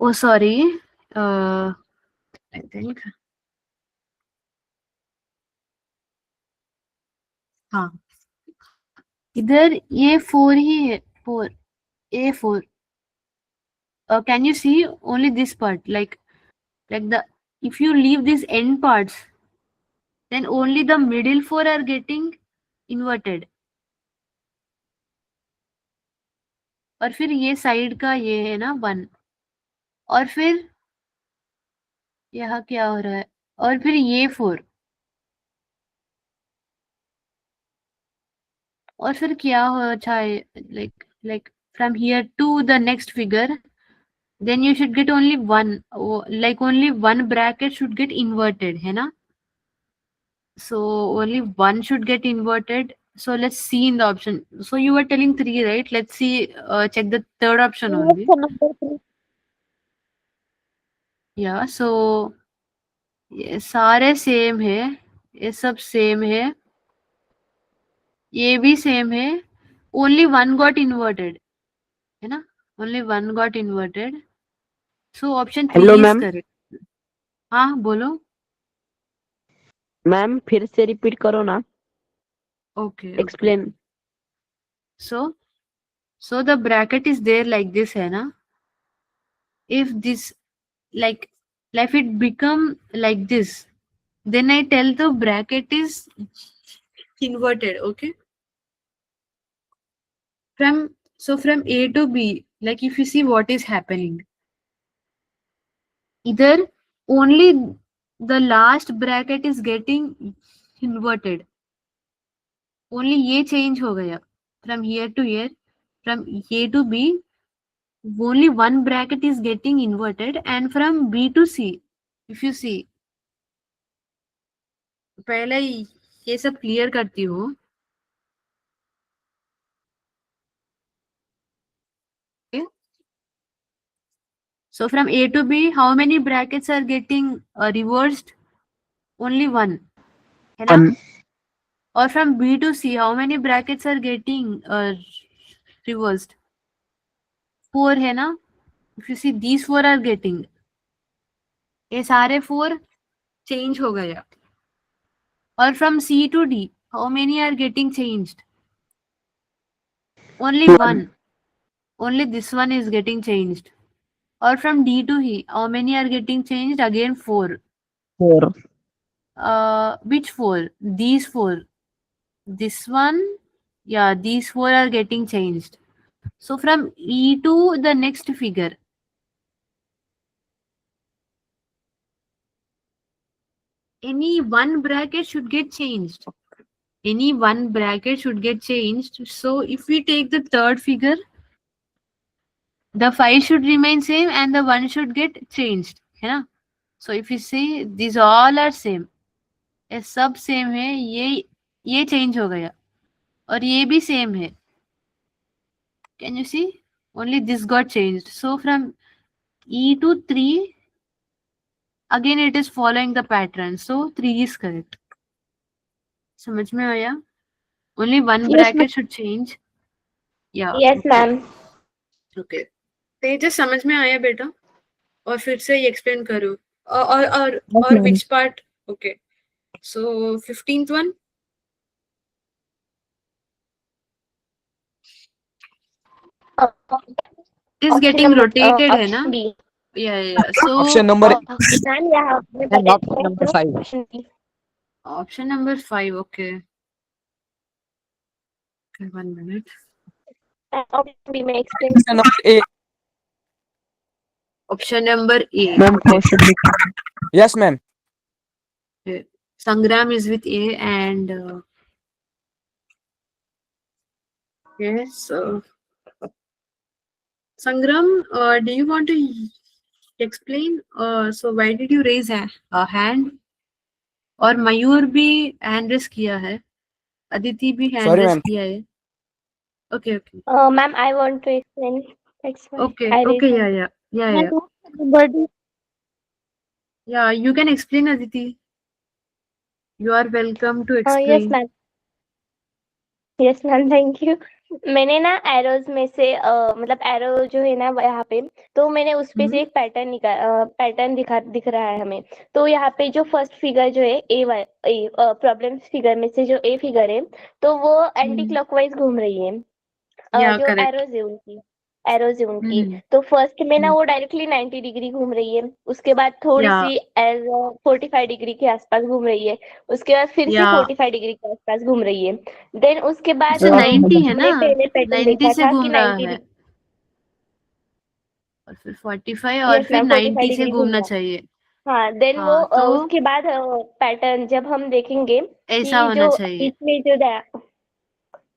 B: Oh, sorry. I think. हाँ. इधर ये 4 ही है. 4. A4. Can you see only this part? Like the, if you leave these end parts, then only the middle 4 are getting inverted. और फिर ये side का ये है ना 1. और फिर यहाँ क्या हो रहा है? और फिर ये 4. और फिर क्या हो अच्छा है? like from here to the next figure, then you should get only one, like only one bracket should get inverted, है ना? So only one should get inverted. So let's see in the option. So you were telling 3, right? Let's see, check the third option only.
D: Option number 3
B: Yeah, so ये सारे same है, ये सब same है, ये भी सेम है. Only one got inverted, है ना? Only one got inverted. So option 3
E: Hello,
B: is
E: ma'am.
B: correct. हाँ बोलो.
E: मैम फिर से रिपीट करो ना.
B: Okay.
E: Explain.
B: So the bracket is there like this, है ना? If this like it become like this, then I tell the bracket is inverted. Okay. From A to B, like if you see what is happening, either only the last bracket is getting inverted. Only ये change हो गया from here to here, from a to b only one bracket is getting inverted, and from B to C, if you see, पहले ये सब clear करती हूँ. Okay. So from A to B, how many brackets are getting reversed? Only one, है ना? Or from B to C, how many brackets are getting reversed? 4 है ना? If you see, these 4 are getting. ये सारे 4 change हो गया. Or from C to D, how many are getting changed? Only one. Only this one is getting changed. Or from D to E, how many are getting changed? Again 4.
E: 4.
B: Which 4? These 4. This one, yeah, these 4 are getting changed. So from E to the next figure, any one bracket should get changed. Any one bracket should get changed. So if we take the third figure, the 5 should remain same and the 1 should get changed, है ना? So if you see, these all are same. ये सब same है, ये change हो गया और ये भी सेम है. Can you see? Only this got changed. So from E to 3, again it is following the pattern. So 3 is correct. समझ में आया? Only one bracket should change. Yeah.
C: Yes, ma'am.
B: Okay. तेजस समझ में आया बेटा? और फिर से ये एक्सप्लेन करो. और which part? Okay. So 15th one. Is getting rotated है ना?
C: Option B.
B: Yeah. So
G: Option number
C: Ma'am, यहाँ आपने
H: Ma'am,
C: बताया
H: option number 5.
C: option B.
B: option number 5. Okay. Okay, 1 minute.
C: Option B में explain.
G: option number A.
B: Option number A.
E: Ma'am, question लिखिए.
G: Yes, ma'am.
B: Sangram is with A and yes. Sangram, do you want to explain? So why did you raise a hand? और मयूर भी hand raise किया है. अदिति भी hand
G: Sorry,
B: raise
G: ma'am.
B: किया है. Okay.
C: Ma'am, I want to explain. That's why
B: Okay.
C: I raised
B: Okay.
C: hand.
B: Yeah. Yeah, you can explain, Aditi. You are welcome to explain.
C: Yes, ma'am. Yes, ma'am. Thank you. मैंने ना arrows में से मतलब arrow जो है ना यहाँ पे, तो मैंने उस पे से एक पैटर्न दिख रहा है हमें. तो यहाँ पे जो फर्स्ट फिगर जो है ए प्रॉब्लम फिगर में से जो ए फिगर है, तो वो एंटी क्लॉकवाइज घूम रही है.
B: Yeah,
C: जो
B: correct.
C: एरोज है उनकी. तो फर्स्ट में ना वो डायरेक्टली 90 डिग्री घूम रही है. उसके बाद थोड़ी
B: Yeah.
C: सी 45 डिग्री के आसपास घूम रही है. उसके बाद फिर से
B: Yeah.
C: 45 डिग्री के आसपास घूम रही है. देन उसके बाद
B: तो 90 है ना?
C: हमने पहले पैटर्न
B: 90
C: देखा
B: से
C: था
B: घूम
C: कि
B: रहा
C: 90
B: है. और फिर 45 और
C: Yes,
B: फिर
C: ma'am, 45
B: 90 से
C: डिग्री
B: घूमना
C: घूमना.
B: चाहिए.
C: हाँ, देन
B: हाँ,
C: वो
B: तो
C: उसके बाद पैटर्न जब हम देखेंगे
B: ऐसा
C: कि
B: होना
C: जो
B: चाहिए.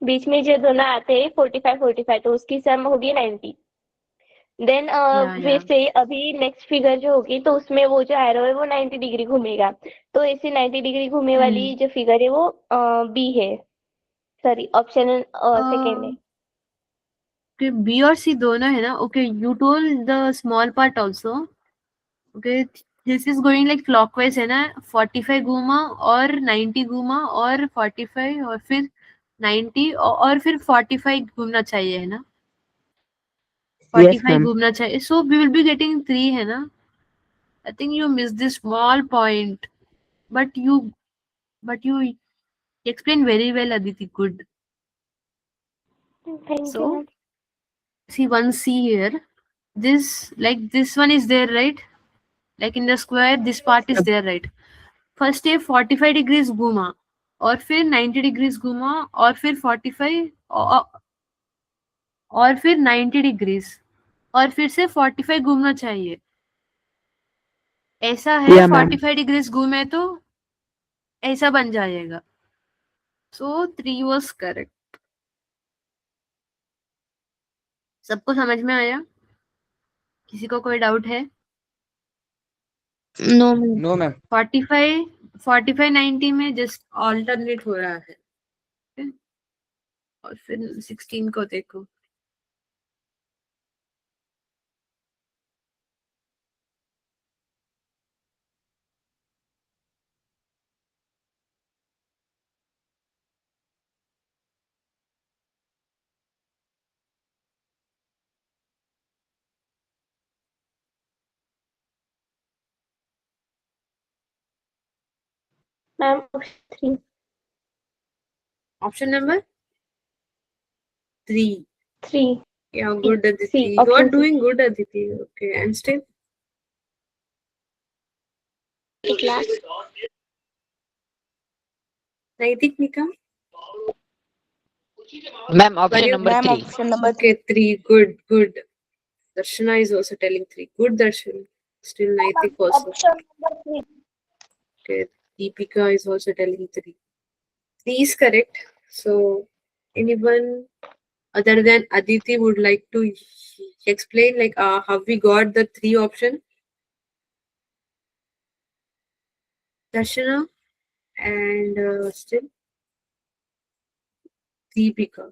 C: बीच में जो दोनों आते हैं 45 तो उसकी सम होगी 90. Then
B: Yeah.
C: वैसे अभी नेक्स्ट फिगर जो होगी तो उसमें वो जो एरो है वो 90 डिग्री घूमेगा. तो ऐसे 90 डिग्री घूमने वाली जो फिगर है वो बी है. सॉरी, ऑप्शन सेकेंड है.
B: Okay, B और C दोनों है ना? Okay, you told the small part also. Okay, this is going like clockwise है ना? 45 घूमा और 90 घूमा और 45 और फिर 90 और फिर 45 घूमना चाहिए है ना? 45
E: ma'am.
B: घूमना चाहिए. So we will be getting 3 है ना? I think you missed this small point, but you explained very well, Aditi. Good.
C: Thank you,
B: So
C: ma'am.
B: see, one C here. This one is there, right? Like in the square, this part is there, right? First ये 45 degrees घूमा और फिर 90 degrees घूमा और फिर 45 और फिर 90 degrees और फिर से 45 घूमना चाहिए. ऐसा है.
E: Yeah, ma'am.
B: 45 degrees घूमे तो ऐसा बन जाएगा. So 3 was correct. सबको समझ में आया? किसी को कोई डाउट है?
D: No ma'am.
G: नो मैम
B: 45 90 में जस्ट ऑल्टरनेट हो रहा है. Okay? और फिर 16 को देखो.
C: Ma'am 3
B: Option number 3.
C: 3
B: Yeah, good Aditi.
C: C,
B: You are
C: option C.
B: doing good Aditi. Okay, and still
C: class
B: Naitik Nikam.
H: Ma'am, option
B: Were you-
H: number
D: ma'am
H: 3.
D: Option number
B: Okay, 3. Good, good. Darshana is also telling 3. Good Darshan. Still Naitik also.
C: Option number 3
B: Okay, Deepika is also telling 3. 3 is correct. So, anyone other than Aditi would like to explain like how we got the 3 option? Darshana and still Deepika.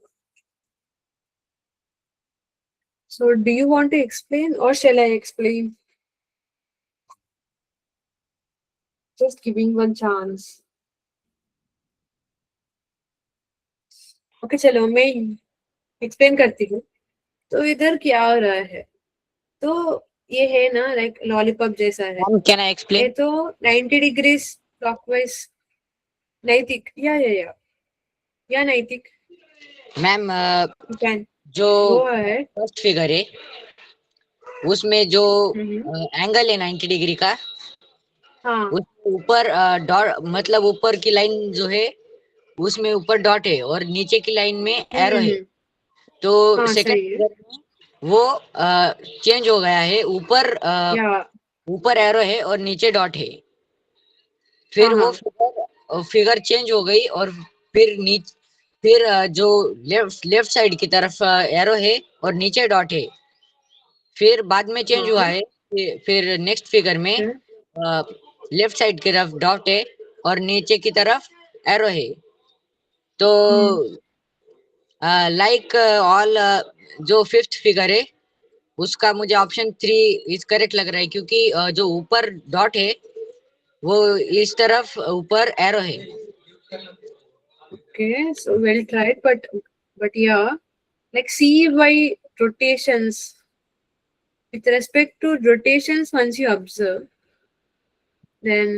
B: So, do you want to explain or shall I explain? Just giving one chance. Okay, चलो मैं explain करती हूँ. तो इधर क्या हो रहा है? तो ये है ना लाइक लॉलीपॉप जैसा है.
H: Ma'am, can I
B: ये
H: explain?
B: तो 90 डिग्रीज क्लॉकवाइज. नैतिक या नैतिक
H: Ma'am,
B: कैन
H: जो
B: वो है.
H: फर्स्ट फिगर है उसमें जो एंगल है 90 डिग्री का,
B: हाँ
H: उसके ऊपर डॉट मतलब ऊपर की लाइन जो है उसमें ऊपर डॉट है और नीचे की लाइन में एरो है. तो
B: हाँ
H: सेकंड
B: सही है.
H: फिगर में वो चेंज हो गया है.
B: या
H: ऊपर एरो है और नीचे डॉट है. फिर
B: हाँ
H: वो फिगर चेंज हो गई और फिर जो लेफ्ट साइड की तरफ एरो है और नीचे डॉट है. फिर बाद में चेंज हुआ है. फिर नेक्स्ट फिगर में लेफ्ट साइड की तरफ डॉट है और नीचे की तरफ एरो है. तो लाइक ऑल जो फिफ्थ फिगर है उसका मुझे ऑप्शन 3 इज करेक्ट लग रहा है क्योंकि जो ऊपर डॉट है वो इस तरफ ऊपर एरो है.
B: Okay, so well tried, but yeah, like see by rotations. With respect to rotations, once you observe, then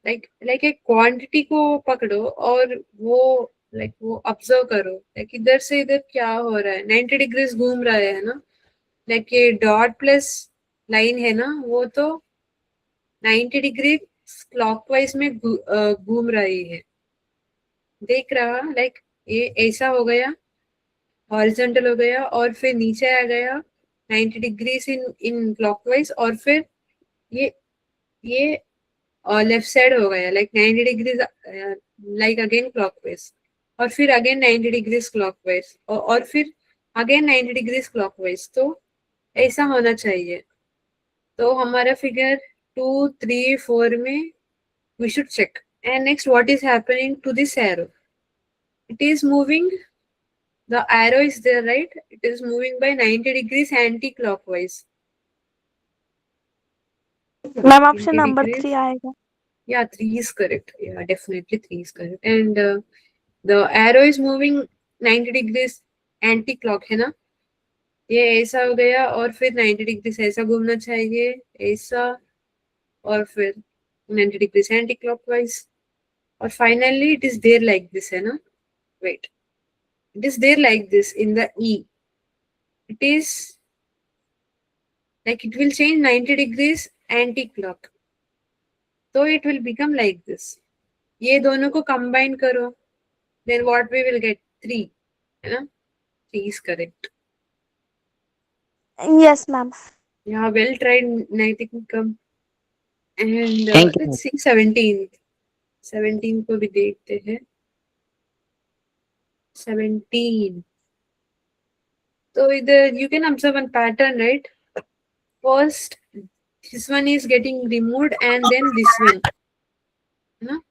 B: like एक क्वांटिटी को पकड़ो और वो ऑब्जर्व करो. लाइक इधर से इधर क्या हो रहा है. 90 डिग्रीज घूम रहा है ना. लाइक ये डॉट प्लस लाइन है ना, वो तो 90 डिग्री क्लॉकवाइज में घूम रही है. देख रहा लाइक ये ऐसा हो गया, हॉरिजॉन्टल हो गया और फिर नीचे आ गया 90 डिग्रीज इन क्लॉकवाइज और फिर ये लेफ्ट साइड हो गया like 90 degrees like again clockwise और फिर अगेन 90 डिग्रीज क्लॉकवाइज और फिर अगेन 90 डिग्रीज क्लॉकवाइज. तो ऐसा होना चाहिए. तो हमारा फिगर 2, 3, 4 में we should check. And next, what is happening to this arrow? It is moving. The arrow is there, right? It is moving by 90 degrees anti-clockwise.
F: Ma'am option
B: 90
F: number
B: degrees.
F: 3 आएगा.
B: Yeah, 3 is correct. Yeah, definitely 3 is correct. And the arrow is moving 90 degrees anti-clock, है ना? ये ऐसा हो गया और फिर 90 degree ऐसा घूमना चाहिए, ऐसा और फिर 90 डिग्री एंटी क्लॉकवाइज और finally it is there like this, है ना. Wait, it is there like this in the E. It is like it will change 90 degrees anti clock. तो it will become like this. ये दोनों को combine करो, then what we will get 3, है ना. 3 is correct.
F: Yes ma'am.
B: Yeah, well tried, Naitikam. And
H: Thank you.
B: let's see 17. 17 को भी देखते हैं.
A: 17. So either you can observe one pattern, right? First, this one is getting removed and then this one. No?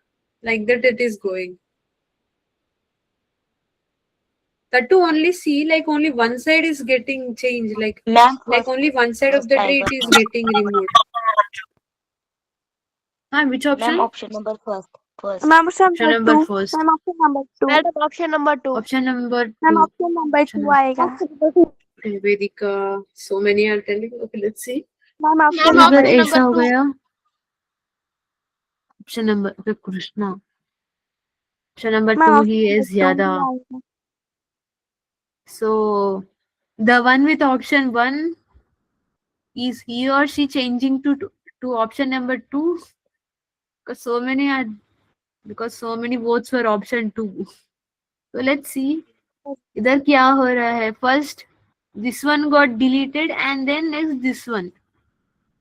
A: Like that it is going. That to only see like only one side is getting changed, like
D: Ma'am, first,
A: only one side of
D: first
A: the
D: I
A: tree
D: got
A: it is getting removed.
B: Which
D: ma'am
B: option?
D: option number first.
I: Ma'am, option
B: Option number
I: number 2.
B: first.
I: Ma'am, option number 2.
J: Madam option number 2.
B: Option number
I: Ma'am,
B: 2.
I: option number
B: Option
I: 2
B: number-
I: आएगा.
A: Okay, Vedika, so many are telling. Okay, let's see.
I: Ma'am,
B: तो
I: option
F: Ma'am,
B: अगर
I: number
F: option
B: ऐसा
F: number
B: हो
F: 2.
B: गया, option number Krishna, option number
I: Ma'am,
B: 2
I: option
B: ही है
I: number 2
B: ज्यादा.
I: आएगा.
B: So the one with option 1, is he or she changing to option number 2? Because so many votes were option 2. So let's see. इधर क्या हो रहा है? First this one got deleted and then next this one.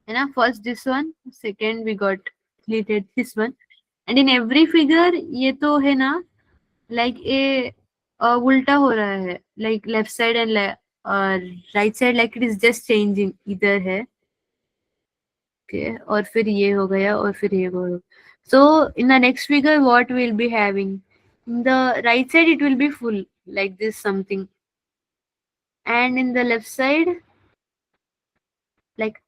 B: है ना? First this one, second we got deleted this one. And in every figure ये तो है ना, like a उल्टा हो रहा है, like left side and right side like it is just changing, इधर है. Okay, और फिर ये हो गया और फिर ये हो गया. So in the next figure what we'll be having? In the right side it will be full like this something, and in the left side, like,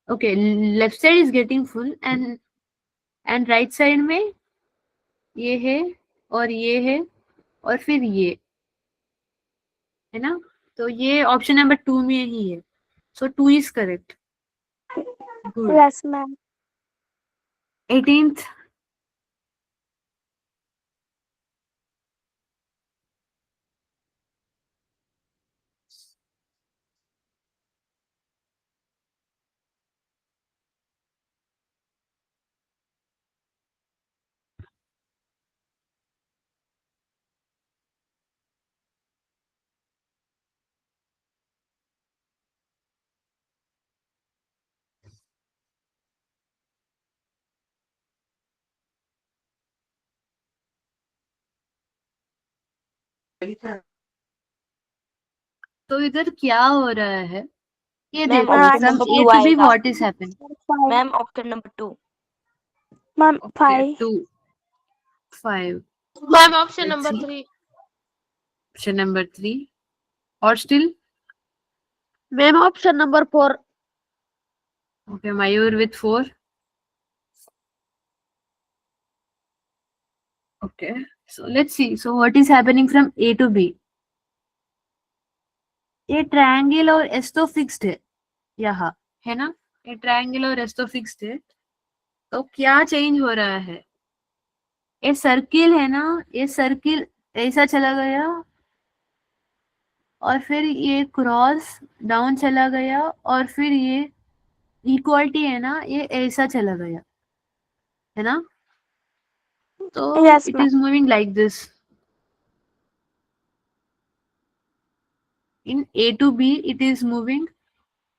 B: okay, left side is getting full and right side में ये है और ये है और फिर ये है ना. तो ये ऑप्शन नंबर 2 में ही है. So 2 is correct. Good.
I: Yes, ma'am.
B: 18th. तो इधर क्या हो रहा है ये
D: Ma'am,
B: देखो.
D: option
B: From
D: number
B: A
D: 2
B: to B
D: आएगा.
B: what is happening?
I: 5.
D: Ma'am, option number 2.
I: Ma'am,
B: Okay,
I: 5.
B: 2, 5.
F: Ma'am, option
B: Let's
F: number
B: see.
F: 3.
B: Option number 3. Or still?
J: Ma'am option number 4.
B: Okay, Mayur with 4. Okay, so let's see. So what is happening from A to B? ये triangle और S तो fixed है यहाँ, है ना. ये triangle और S तो फिक्स्ड है. तो क्या चेंज हो रहा है? ये सर्किल है ना, ये सर्किल ऐसा चला गया और फिर ये क्रॉस डाउन चला गया और फिर ये इक्वालिटी है ना, ये ऐसा चला गया, है ना. तो
I: Yes,
B: it
I: ma'am.
B: is moving like this. In A to B it is moving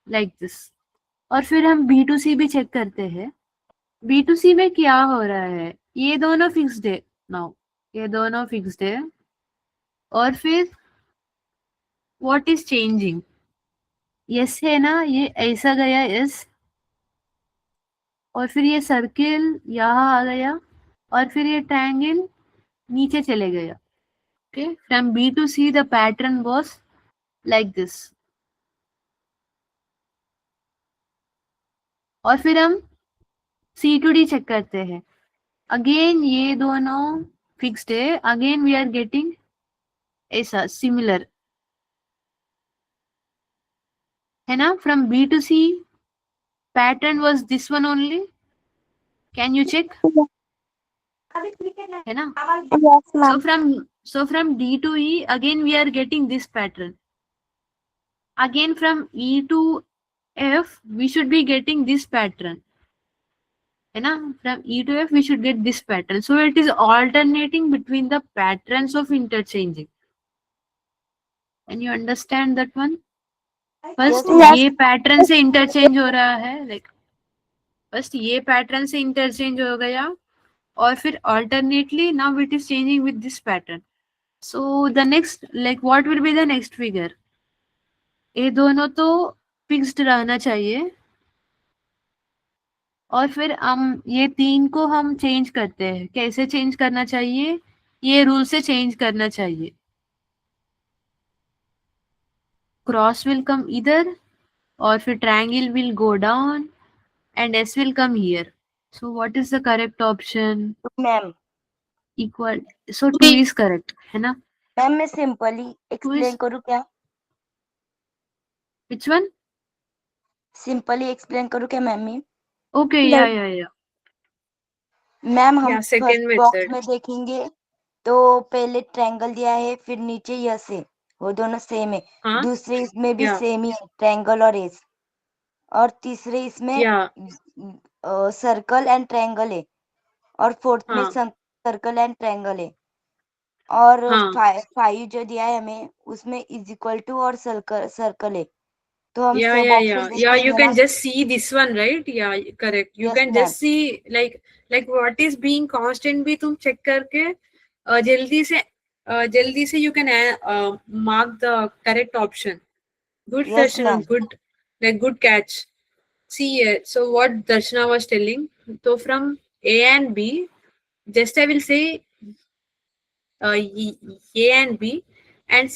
B: like this. और फिर हम B to C भी चेक करते हैं. B to C में क्या हो रहा है? ये दोनों फिक्स्ड है नाउ, ये दोनों फिक्स्ड है. और फिर व्हाट इज चेंजिंग? यस है ना, ये ऐसा गया यस, और फिर ये सर्किल यहाँ आ गया और फिर ये ट्रायंगल नीचे चले गया. Okay, from B to C the pattern was like this. और फिर हम C to D चेक करते हैं. अगेन ये दोनों फिक्स्ड है. अगेन वी आर गेटिंग ऐसा सिमिलर, है ना. From B to C pattern was this one only. Can you check? है ना.
I: Yes, ma'am.
B: So from D to E again we are getting this pattern. Again from E to F we should be getting this pattern, है ना. From E to F we should get this pattern. So it is alternating between the patterns of interchanging. Can you understand that one? First
I: Yes.
B: ये pattern से interchange हो रहा है, like first ये pattern से interchange हो गया और फिर alternately now it is changing with this pattern. So the next, like what will be the next figure? ये दोनों तो फिक्स्ड रहना चाहिए और फिर हम ये 3 को हम चेंज करते हैं। कैसे चेंज करना चाहिए? ये रूल से चेंज करना चाहिए। क्रॉस विल कम इधर और फिर triangle will go down and s will come here. So what is the correct option?
D: Ma'am
B: Equal. So 2 is correct, है ना?
D: मैम मैं सिंपली एक्सप्लेन करूँ क्या?
B: Which one?
D: सिंपली एक्सप्लेन करूँ क्या मैम मैं?
B: Okay, yeah.
D: मैम हम
A: Yeah, second
D: first box
A: method.
D: में देखेंगे तो पहले ट्रायंगल दिया है, फिर नीचे यस है, वो दोनों सेम है।
A: हाँ?
D: दूसरे इसमें भी
A: Yeah.
D: सेम ही है, ट्रायंगल और एस। और तीसरे इसमें
A: Yeah.
D: सर्कल एंड ट्रायंगल है और फोर्थ में
A: हाँ.
D: सर्कल एंड ट्रायंगल है। और
A: हाँ.
D: 5 जो दिया है हमें उसमें इज इक्वल टू और सर्कल है, तो हम
A: Yeah,
D: सब
A: yeah,
D: ऑप्शन
A: yeah.
D: देख
A: Yeah,
D: लेंगे
A: you
D: ना?
A: can just see this one, right? Yeah, correct. You
D: Yes,
A: can
D: ma'am.
A: just see like what is being constant भी तुम check करके जल्दी से you can mark the correct option. Good
D: Yes,
A: Darshana,
D: ma'am.
A: good catch. See here. So what Darshana was telling. So from A and B, just I will say A and B, and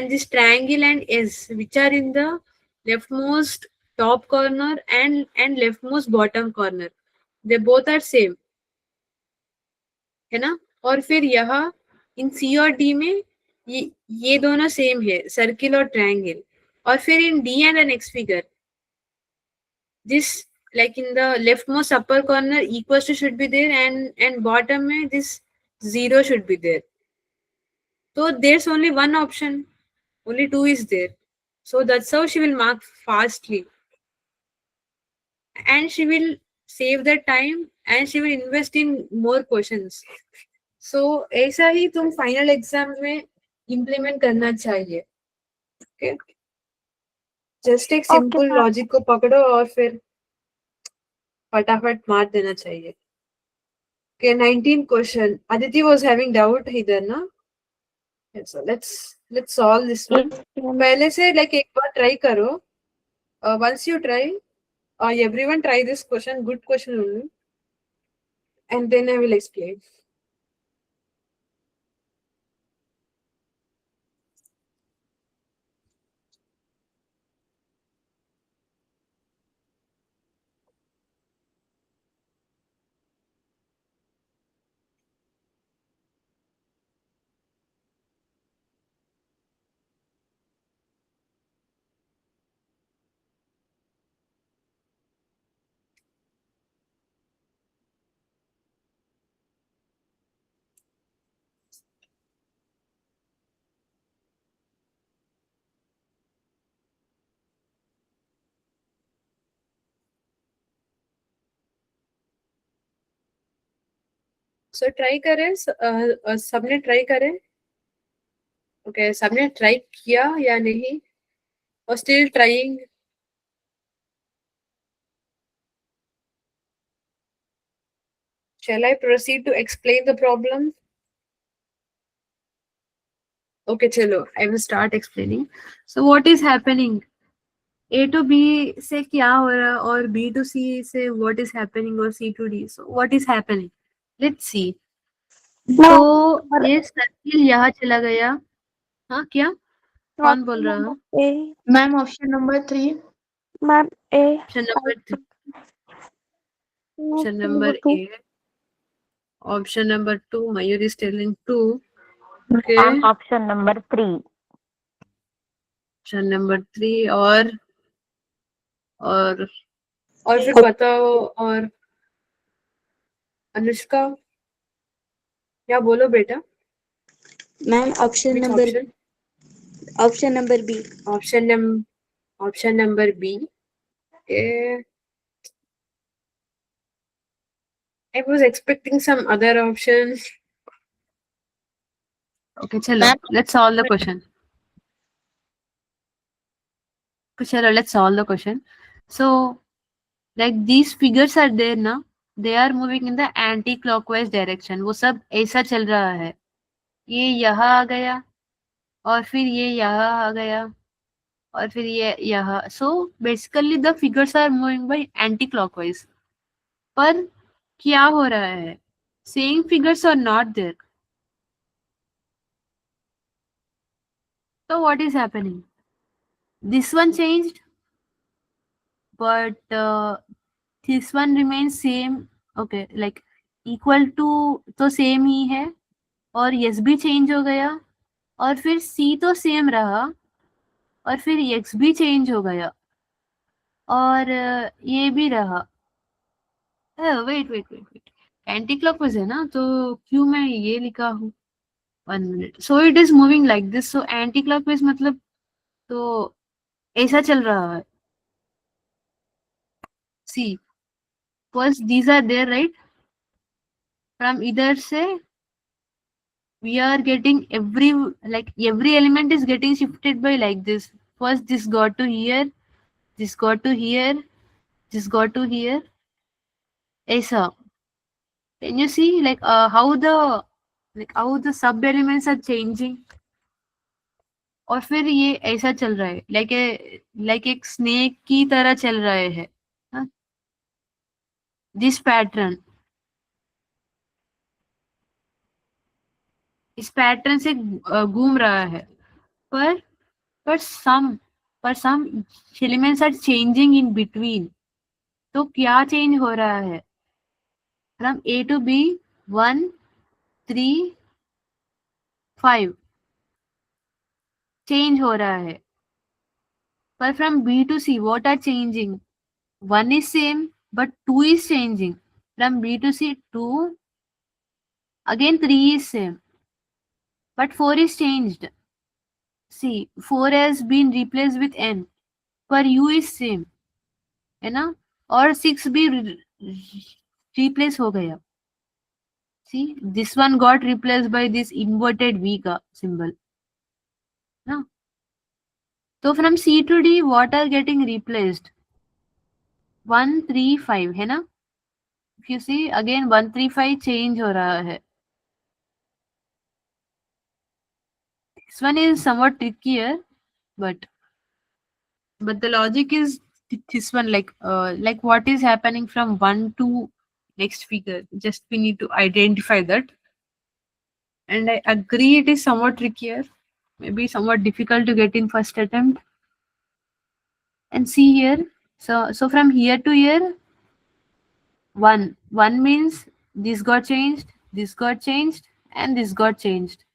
A: this triangle and S, which are in the leftmost top corner and leftmost bottom corner. They both are same, है ना? और फिर यहाँ इन C और D में ये दोनों same है, सर्किल और ट्रायंगल। और फिर इन D and the next figure, this like in the leftmost upper corner equals to should be there, and bottom में this 0 should be there. So there's only one option, only 2 is there. So that's how she will mark fastly. And she will save the time and she will invest in more questions. So ऐसा ही तुम final exam में implement करना चाहिए. Okay? Just एक simple
I: ma'am.
A: logic को पकड़ो और फिर फटाफट मार देना चाहिए. Okay, 19th question. Aditi was having doubt इधर ना? Okay, so let's solve this one.
I: Yes, ma'am.
A: पहले से like एक बार try करो. Once you try, everyone try this question, good question only, and then I will explain. So try करें, सबने try करें. Okay, सबने try किया या नहीं? Or still trying? Shall I proceed to explain the problem? Okay, chalo, I will start explaining. So what is happening? A to B से क्या हो रहा और B to C से what is happening और C to D. So what is happening? Let's see. तो ये circle यहाँ चला गया. हाँ क्या? कौन बोल रहा है?
I: A.
F: Ma'am option number 3.
I: Ma'am, A.
A: Option number 3. Option number
I: two.
A: A. Option number 2. Mayur is telling 2. Okay.
C: Option number 3.
A: Option number 3 और फिर बताओ. और अनुष्का क्या बोलो बेटा?
D: Ma'am option
A: Which
D: number
A: option?
D: Option number B.
A: Option number B. Okay. I was expecting some other option. Okay, chalo. Let's solve the question. Okay, chalo, let's solve the question. So, like these figures are there now. They are moving in the anti-clockwise direction. वो सब ऐसा चल रहा है.
B: ये यहाँ आ गया और फिर ये यहाँ आ गया और फिर ये यहाँ. So basically the figures are moving by anti clockwise. पर क्या हो रहा है? Same figures are not there. So what is happening? This one changed, but this one remains same. Okay, like equal to तो सेम ही है और yes भी change हो गया और फिर C तो सेम रहा और फिर X भी चेंज हो गया और ये भी रहा. Wait wait wait wait, anti clockwise है ना, तो क्यों मैं ये लिखा हूँ? 1 minute. So it is moving like this. So anti clockwise मतलब तो ऐसा चल रहा है. See first these are there, right? From इधर से we are getting every element is getting shifted by like this. First this got to here, this got to here, this got to here. ऐसा. Can you see how the sub elements are changing? और फिर ये ऐसा चल रहा है like एक snake की तरह चल रहे हैं. This pattern, इस पैटर्न से घूम रहा है. पर some elements are changing in between. तो क्या चेंज हो रहा है? From A to B 1 3 5 change हो रहा है. पर from B to C what are changing? 1 is same but 2 is changing. From B to C 2, again 3 is same but 4 is changed. See, 4 has been replaced with N, पर U is same, है ना? और 6 भी replace हो गया. See, this one got replaced by this inverted V का symbol. ना? तो from C to D, what are getting replaced? 1 3 5 है ना? If you see again 1 3 5 change हो रहा है. This one is somewhat trickier, but the logic is this one, like what is happening from 1 to next figure. Just we need to identify that. And I agree it is somewhat trickier, maybe somewhat difficult to get in first attempt. And see here, so from here to here, 1 means this got changed, and this got changed.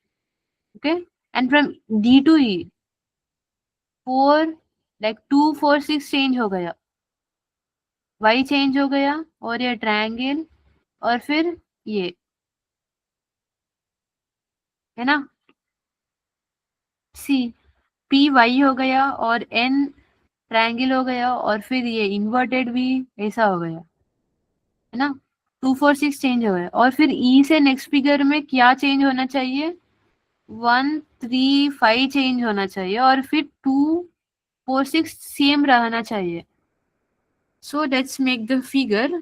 B: Okay, and from D to E 4, like 2 4 6 change हो गया, Y change हो गया और ये triangle और फिर ये, है ना? सी P Y हो गया और N ट्रायंगल हो गया और फिर ये इन्वर्टेड भी ऐसा हो गया, है ना? 2 4 6 चेंज हो गया और फिर E से नेक्स्ट फिगर में क्या चेंज होना चाहिए? 1 3 5 चेंज होना चाहिए और फिर 2 4 6 सेम रहना चाहिए. So let's make the figure.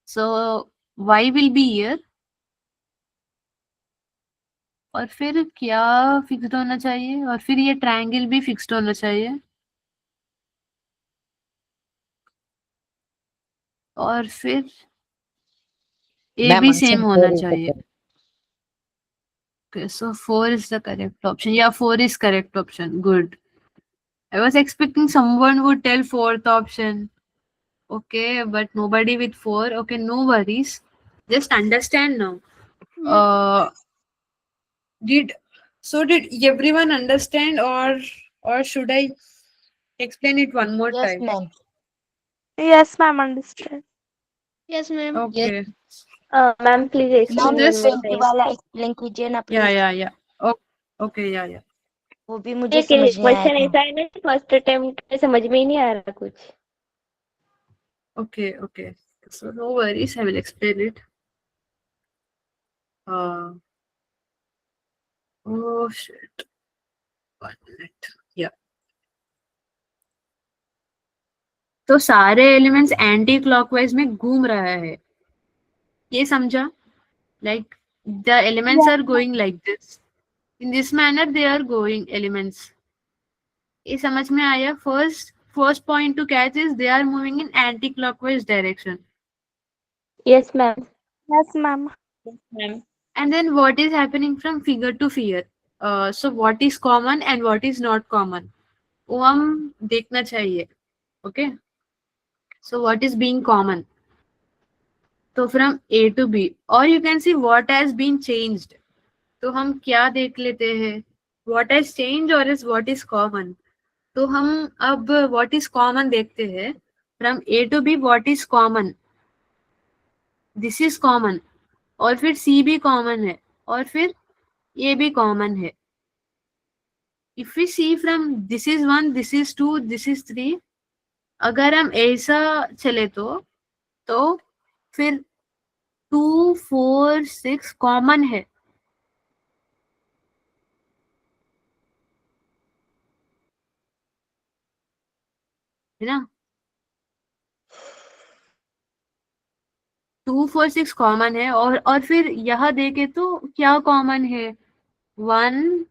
B: So Y will be here. और फिर क्या फिक्स्ड होना चाहिए? और फिर ये ट्रायंगल भी फिक्स्ड होना चाहिए. और फिर ए भी सेम होना चाहिए. Okay, so 4 is the correct option. Yeah, 4 is correct option. Good. I was expecting someone would tell 4th option. Okay, but nobody with 4. Okay, no worries. Just understand now. Did everyone understand, or should I explain it one more
D: Yes,
B: time?
D: ma'am.
I: Yes, ma'am, understand.
F: Yes, ma'am.
B: Okay.
C: Ma'am, please explain
D: ma'am
B: this-
C: one more
D: 20
C: time.
D: वाला explain कीजिए ना please.
B: Yeah. Okay, yeah.
D: वो भी मुझे समझ नहीं आया
C: question
D: था.
C: ऐसा है ना, फर्स्ट अटेम्प्ट में समझ में ही नहीं आ रहा कुछ.
B: Okay. So no worries, I will explain it. Oh shit. 1 minute. Yeah. तो सारे एलिमेंट्स एंटी क्लॉकवाइज में घूम रहा है, ये समझा? Like the elements are going like this. In this manner they are going elements. ये समझ में आया? First point to catch is they are moving in anti-clockwise direction.
C: Yes, ma'am.
I: Yes, ma'am.
B: And then what is happening from figure to figure? So what is common and what is not common? वो हम देखना चाहिए. Okay. So what is being common? So from A to B, or you can see what has been changed. तो हम क्या देख लेते हैं? What has changed or is what is common? तो हम अब what is common देखते हैं. From A to B, what is common? This is common. और फिर C भी common है और फिर ये भी common है. If we see from this is 1, this is 2, this is 3, अगर हम ऐसा चले तो फिर 2, 4, 6 कॉमन है. है ना? 2, 4, 6 कॉमन है और फिर यहाँ देखे तो क्या कॉमन है? 1,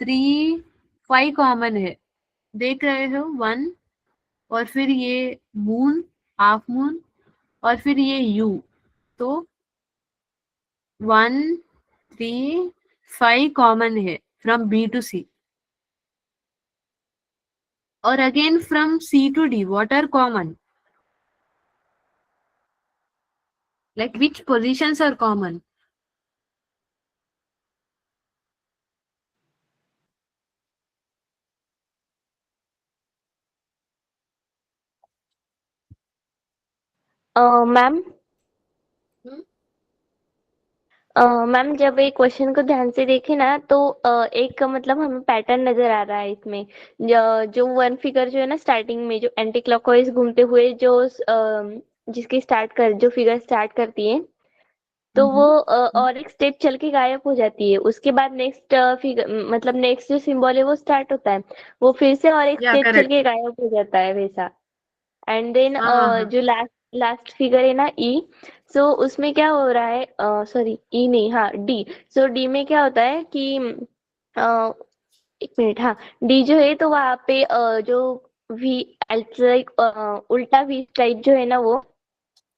B: 3, 5 कॉमन है. देख रहे हो 1 और फिर ये मून, हाफ मून और फिर ये यू. तो 1, 3, 5 कॉमन है फ्रॉम बी टू सी. और again from C to D what are common? Like which positions are common?
C: Ma'am ma'am जब एक क्वेश्चन को ध्यान से देखे ना तो एक मतलब हमें पैटर्न नजर आ रहा है इसमें. जो वन फिगर जो है ना स्टार्टिंग में जो एंटी क्लॉकवाइज घूमते हुए जो जिसकी जो फिगर स्टार्ट करती है तो वो और एक स्टेप चल के गायब हो जाती है. उसके बाद नेक्स्ट फिगर मतलब नेक्स्ट जो सिंबल है वो स्टार्ट होता है, वो फिर से और एक
B: Yeah,
C: स्टेप चल
B: correct.
C: के गायब हो जाता है वैसा. एंड देन
B: हाँ.
C: जो लास्ट फिगर है ना ई, सो उसमें क्या हो रहा है, सॉरी ई नहीं, हाँ डी. सो डी में क्या होता है कि एक मिनट, हाँ डी जो है तो वहाँ पे जो वी लाइक उल्टा वी टाइप जो है ना वो,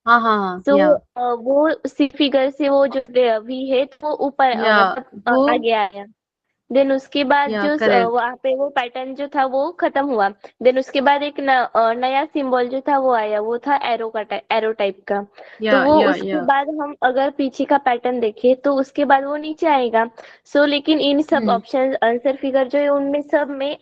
B: हाँ.
C: सो
B: Yeah.
C: वो सी फिगर से वो जो वी है तो वो ऊपर
B: Yeah.
C: मतलब
B: वो
C: आगे आया. देन उसके बाद
B: Yeah,
C: जो
B: correct.
C: वहाँ पे वो पैटर्न जो था वो खत्म हुआ. देन उसके बाद एक नया सिंबल जो था वो आया, वो था एरो टाइप का. तो
B: Yeah,
C: वो
B: yeah,
C: उसके
B: yeah.
C: बाद हम अगर पीछे का पैटर्न देखें तो उसके बाद वो नीचे आएगा. सो लेकिन इन सब ऑप्शन आंसर फिगर जो है उनमें सब में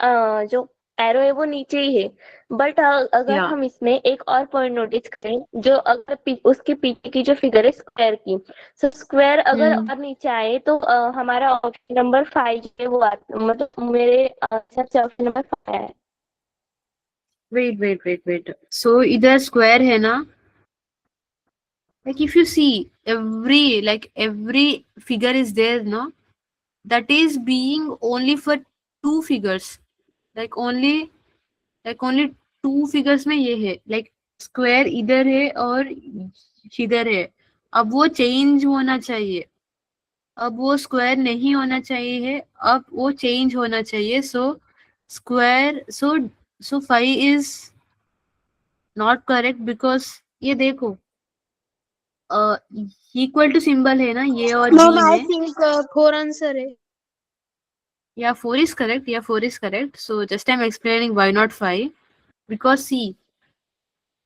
C: जो एरो है वो नीचे ही है. बट अगर
B: Yeah.
C: हम इसमें एक और पॉइंट नोटिस करें, जो अगर उसके पीछे की जो फिगर है स्क्वायर की, सो स्क्वायर अगर और नीचे आए तो हमारा ऑप्शन नंबर 5 जो है वो मतलब मेरे हिसाब से ऑप्शन नंबर 5 है.
B: Wait. So इधर स्क्वायर है ना? Like if you see every figure is there, no? That is being only for 2 figures. Like only 2 figures में ये है. Like स्क्वायर इधर है और इधर है. अब वो चेंज होना चाहिए. अब वो स्क्वायर नहीं होना चाहिए, अब वो चेंज होना चाहिए. So square, so 5 is not correct because ये देखो इक्वल टू सिंबल है ना ये और
I: Ma'am,
B: बी
I: I
B: में.
I: think 4 answer है.
B: Yeah, 4 is correct. So just I'm explaining why not 5. Because see,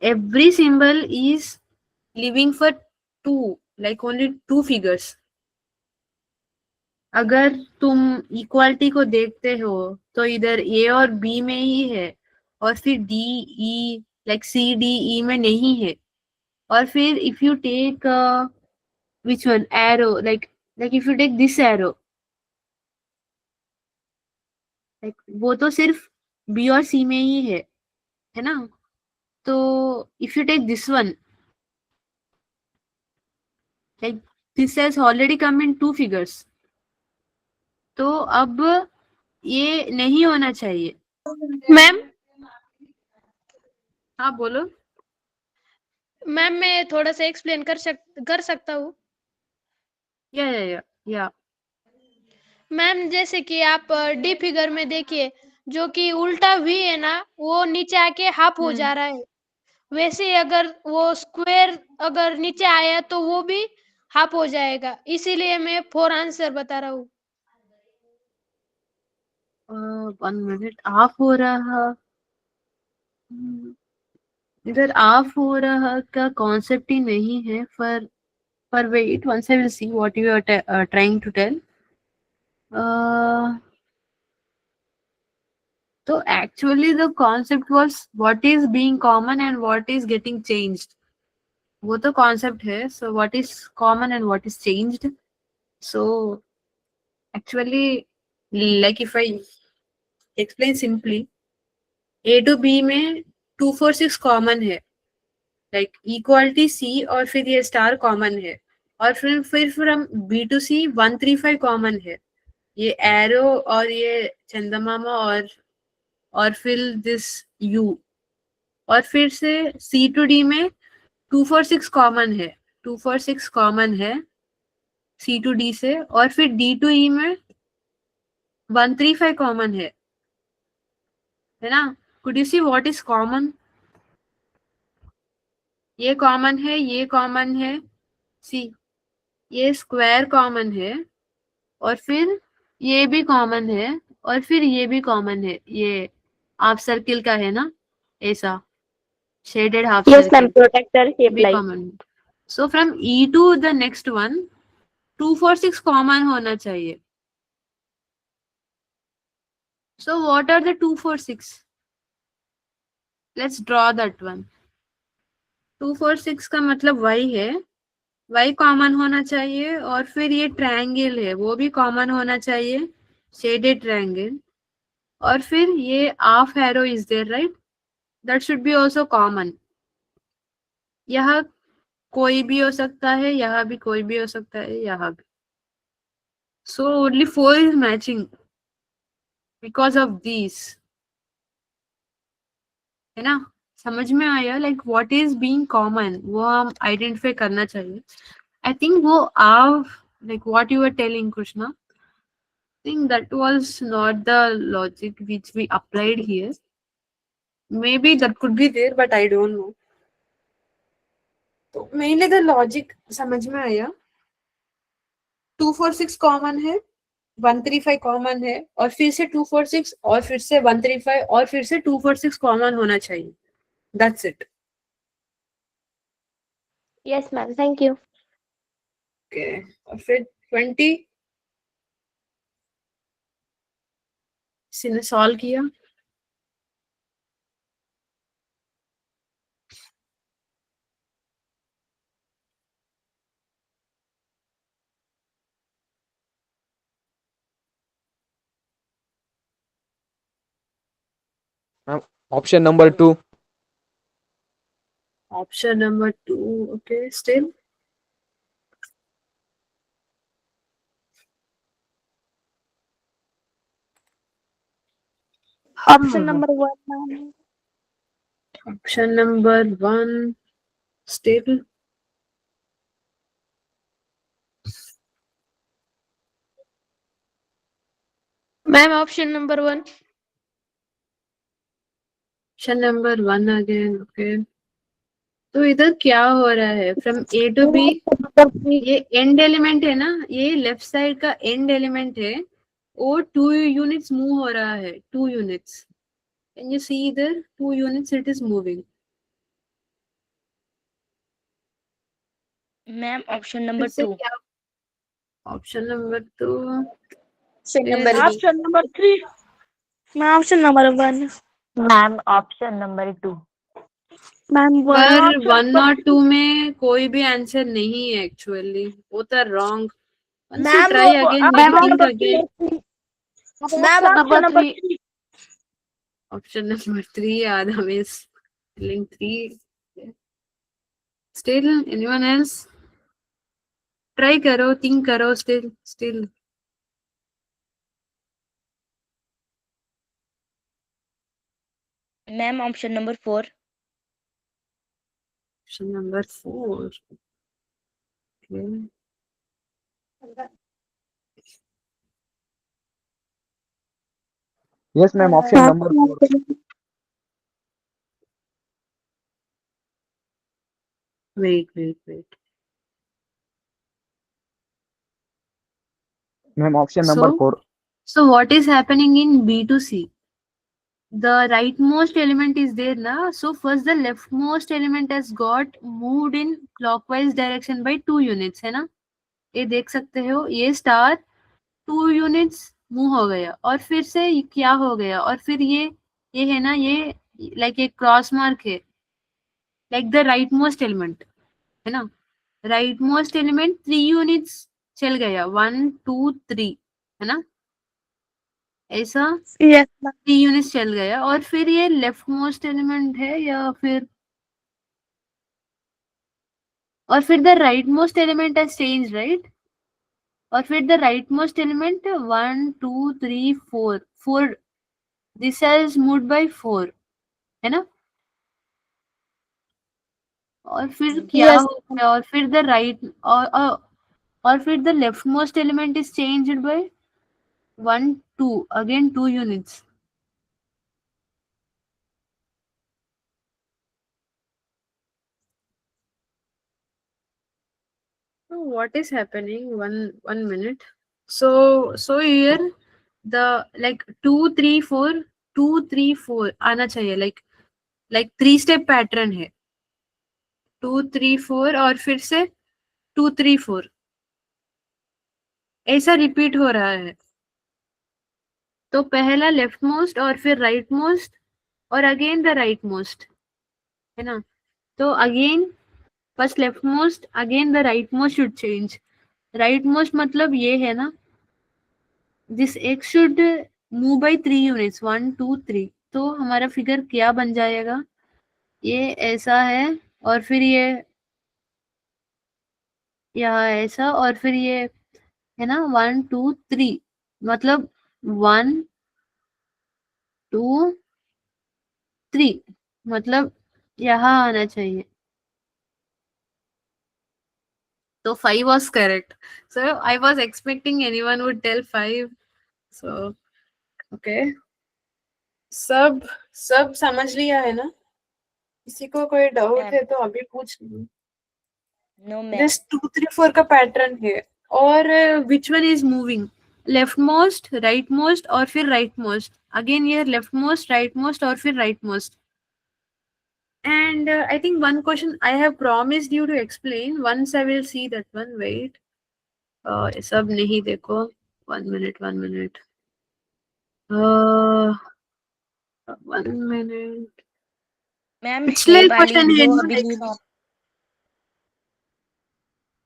B: every symbol is living for 2, like only 2 figures. अगर तुम इक्वालिटी को देखते हो तो इधर ए और बी में ही है और फिर D E like C D E में नहीं है. और फिर if you take which one arrow like if you take this arrow like वो तो सिर्फ बी और सी में ही है ना. तो if you take this one like this has already come in 2 figures. तो अब ये नहीं होना चाहिए.
I: मैम
B: हाँ बोलो.
I: मैम मैं थोड़ा सा एक्सप्लेन कर सकता हूँ.
A: या
I: मैम जैसे कि आप डी फिगर में देखिए, जो कि उल्टा वी है ना, वो नीचे आके हाफ हो जा रहा है। वैसे ही अगर वो स्क्वायर अगर नीचे आया तो वो भी हाफ हो जाएगा, इसीलिए मैं 4 आंसर बता रहा हूँ।
A: 1 मिनट, ऑफ हो रहा, इधर ऑफ हो रहा का कॉन्सेप्ट ही नहीं है। पर wait, once I will see what you are trying to tell. So actually the concept was what is being common and what is getting changed. वो तो concept है. So what is common and what is changed? So actually, like if I explain simply, A to B में 2 4 6 common है, like equality C, और फिर ये star common है, और फिर from B to C 1 3 5 common है, ये एरो और ये चंदमामा और फिर दिस U, और फिर से C to D में 2 4 6 कॉमन है, 2 4 6 कॉमन है C to D से, और फिर D to E में 1 3 5 कॉमन है ना? Could you see what is common? ये कॉमन है, ये कॉमन है, सी ये स्क्वायर कॉमन है, और फिर ये भी कॉमन है, और फिर ये भी कॉमन है, ये हाफ सर्किल का है ना, ऐसा shaded half
C: Yes, ma'am.
A: Circle
C: Protector shape
A: भी
C: like.
A: कॉमन है. So from E to the next one 2 4 6 common होना चाहिए. So what are the 2 4 6? Let's draw that one. 2 4 6 का मतलब y है, y कॉमन होना चाहिए, और फिर ये ट्रायंगल है वो भी कॉमन होना चाहिए, शेडेड ट्रायंगल, और फिर ये half arrow is there, right? That should be also common. यह कोई भी हो सकता है, यहाँ भी कोई भी हो सकता है, यहाँ भी. So only 4 is matching because of this, है ना? समझ में आया? Like what is being common वो हम आइडेंटिफाई करना चाहिए. आई थिंक वो आप like what you were telling, Krishna, I think that was not the logic which we applied here. Maybe that could be there, but I don't know. तो mainly the logic समझ में आया. 2 4 6 common है, 1 3 5 common है, और फिर से 2 4 6, और फिर से 1 3 5, और फिर से 2 4 6 कॉमन होना चाहिए. That's it.
C: Yes, ma'am. Thank you.
A: Okay. और फिर 20 किसी ने सॉल्व किया?
G: Option number 2.
A: Option number 2. Okay, still.
I: Option number 1 ma'am.
A: Option number 1. Still.
I: Ma'am option number 1.
A: Option number 1 again. Okay. तो इधर क्या हो रहा है? फ्रॉम ए टू बी, ये एंड एलिमेंट है ना, ये लेफ्ट साइड का एंड एलिमेंट है, वो 2 यूनिट्स मूव हो रहा है. 2 यूनिट्स. कैन यू सी इधर 2 units it is moving.
D: Ma'am option number 2.
A: Option number 2.
F: Option number
I: option number 3. मैं option number 1.
D: Ma'am option number 2.
I: Ma'am
A: पर 1 और 2 में कोई भी आंसर नहीं है एक्चुअली, वो तो wrong. Once you try again, maybe think again.
I: Ma'am option number 3.
A: Option number 3, Adam is telling 3. Still, anyone else? Try karo, think karo, still.
D: Ma'am option number 4.
A: Option number 4. Okay.
G: Yes, ma'am. Option number 4.
A: Wait.
G: Ma'am, option number
A: So
G: 4.
A: so what is happening in B to C? The rightmost element is there na, so first the leftmost element has got moved in clockwise direction by 2 units, है ना? ये देख सकते हो, ये star 2 units move हो गया और फिर से क्या हो गया, और फिर ये है ना, ये लाइक एक क्रॉस मार्क है, like the right most element, है ना? राइट मोस्ट एलिमेंट 3 यूनिट्स चल गया, 1 2 3, है ना? ऐसा
J: Yes, ma'am.
A: 3 यूनिट्स चल गया और फिर ये लेफ्ट मोस्ट एलिमेंट है या फिर, और फिर the right most element has change, right? और फिर the right most element 1 2 3 4 this has moved by 4, है ना? और फिर क्या
J: Yes,
A: हो गया, और फिर द राइट और फिर the left most element is changed by 1 2 again 2 units. What is happening? One minute. So here the like 2 3 4 2 3 4 आना चाहिए, like 3 step pattern है, 2 3 4 और फिर से 2 3 4 ऐसा रिपीट हो रहा है. तो पहला लेफ्ट मोस्ट और फिर राइट मोस्ट और अगेन द राइट मोस्ट, है ना? तो again first left most again the right most should change. Right most मतलब ये है ना, this x should move by 3 units 1 2 3. तो हमारा फिगर क्या बन जाएगा, ये ऐसा है और फिर ये यहाँ ऐसा और फिर ये है ना 1 2 3, मतलब 1 2 3, मतलब यहाँ आना चाहिए. तो 5 was correct. So I was expecting anyone would tell 5. So okay. सब समझ लिया है ना? किसी को कोई डाउट
D: Ma'am.
A: है तो अभी पूछ लो.
D: No, ma'am.
A: दिस 2 3 4 का पैटर्न है. और which one is moving, left most right most और फिर राइट मोस्ट, अगेन ये लेफ्ट मोस्ट राइट मोस्ट और फिर right most. And I think one question I have promised you to explain once I will see that one. Wait. सब नहीं देखो. 1 minute. 1 minute. 1 minute.
D: Ma'am
A: पिछले
D: ये वाली
A: question है
D: जो
A: ना,
D: अभी
A: like,
D: लीना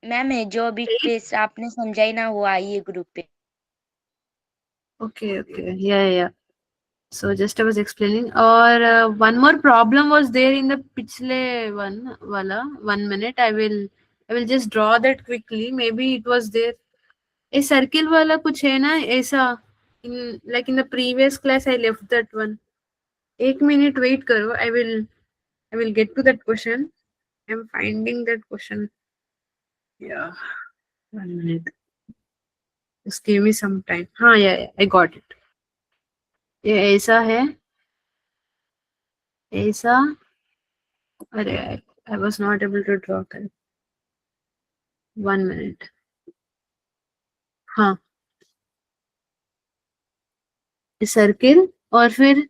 D: मैम है जो अभी टेस्ट आपने समझाई ना वो आई है ग्रुप पे.
A: okay. Yeah. So just I was explaining. Or one more problem was there in the पिछले one wala 1 minute. I will just draw that quickly. Maybe it was there. A circle वाला कुछ है ना ऐसा, in like in the previous class I left that one. 1 minute wait करो. I will get to that question. I'm finding that question. Yeah. 1 minute. Just give me some time. हाँ, yeah, I got it. ये ऐसा है, ऐसा. अरे I was not able to draw correct. 1 minute. हाँ, circle और फिर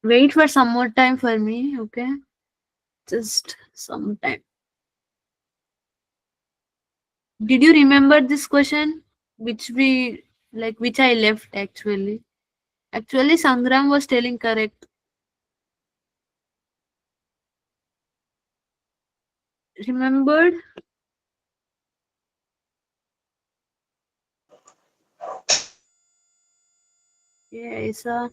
A: wait for some more time for me, okay? Just some time. Did you remember this question which I left actually? Actually Sangram was telling correct. Remembered? ये ऐसा.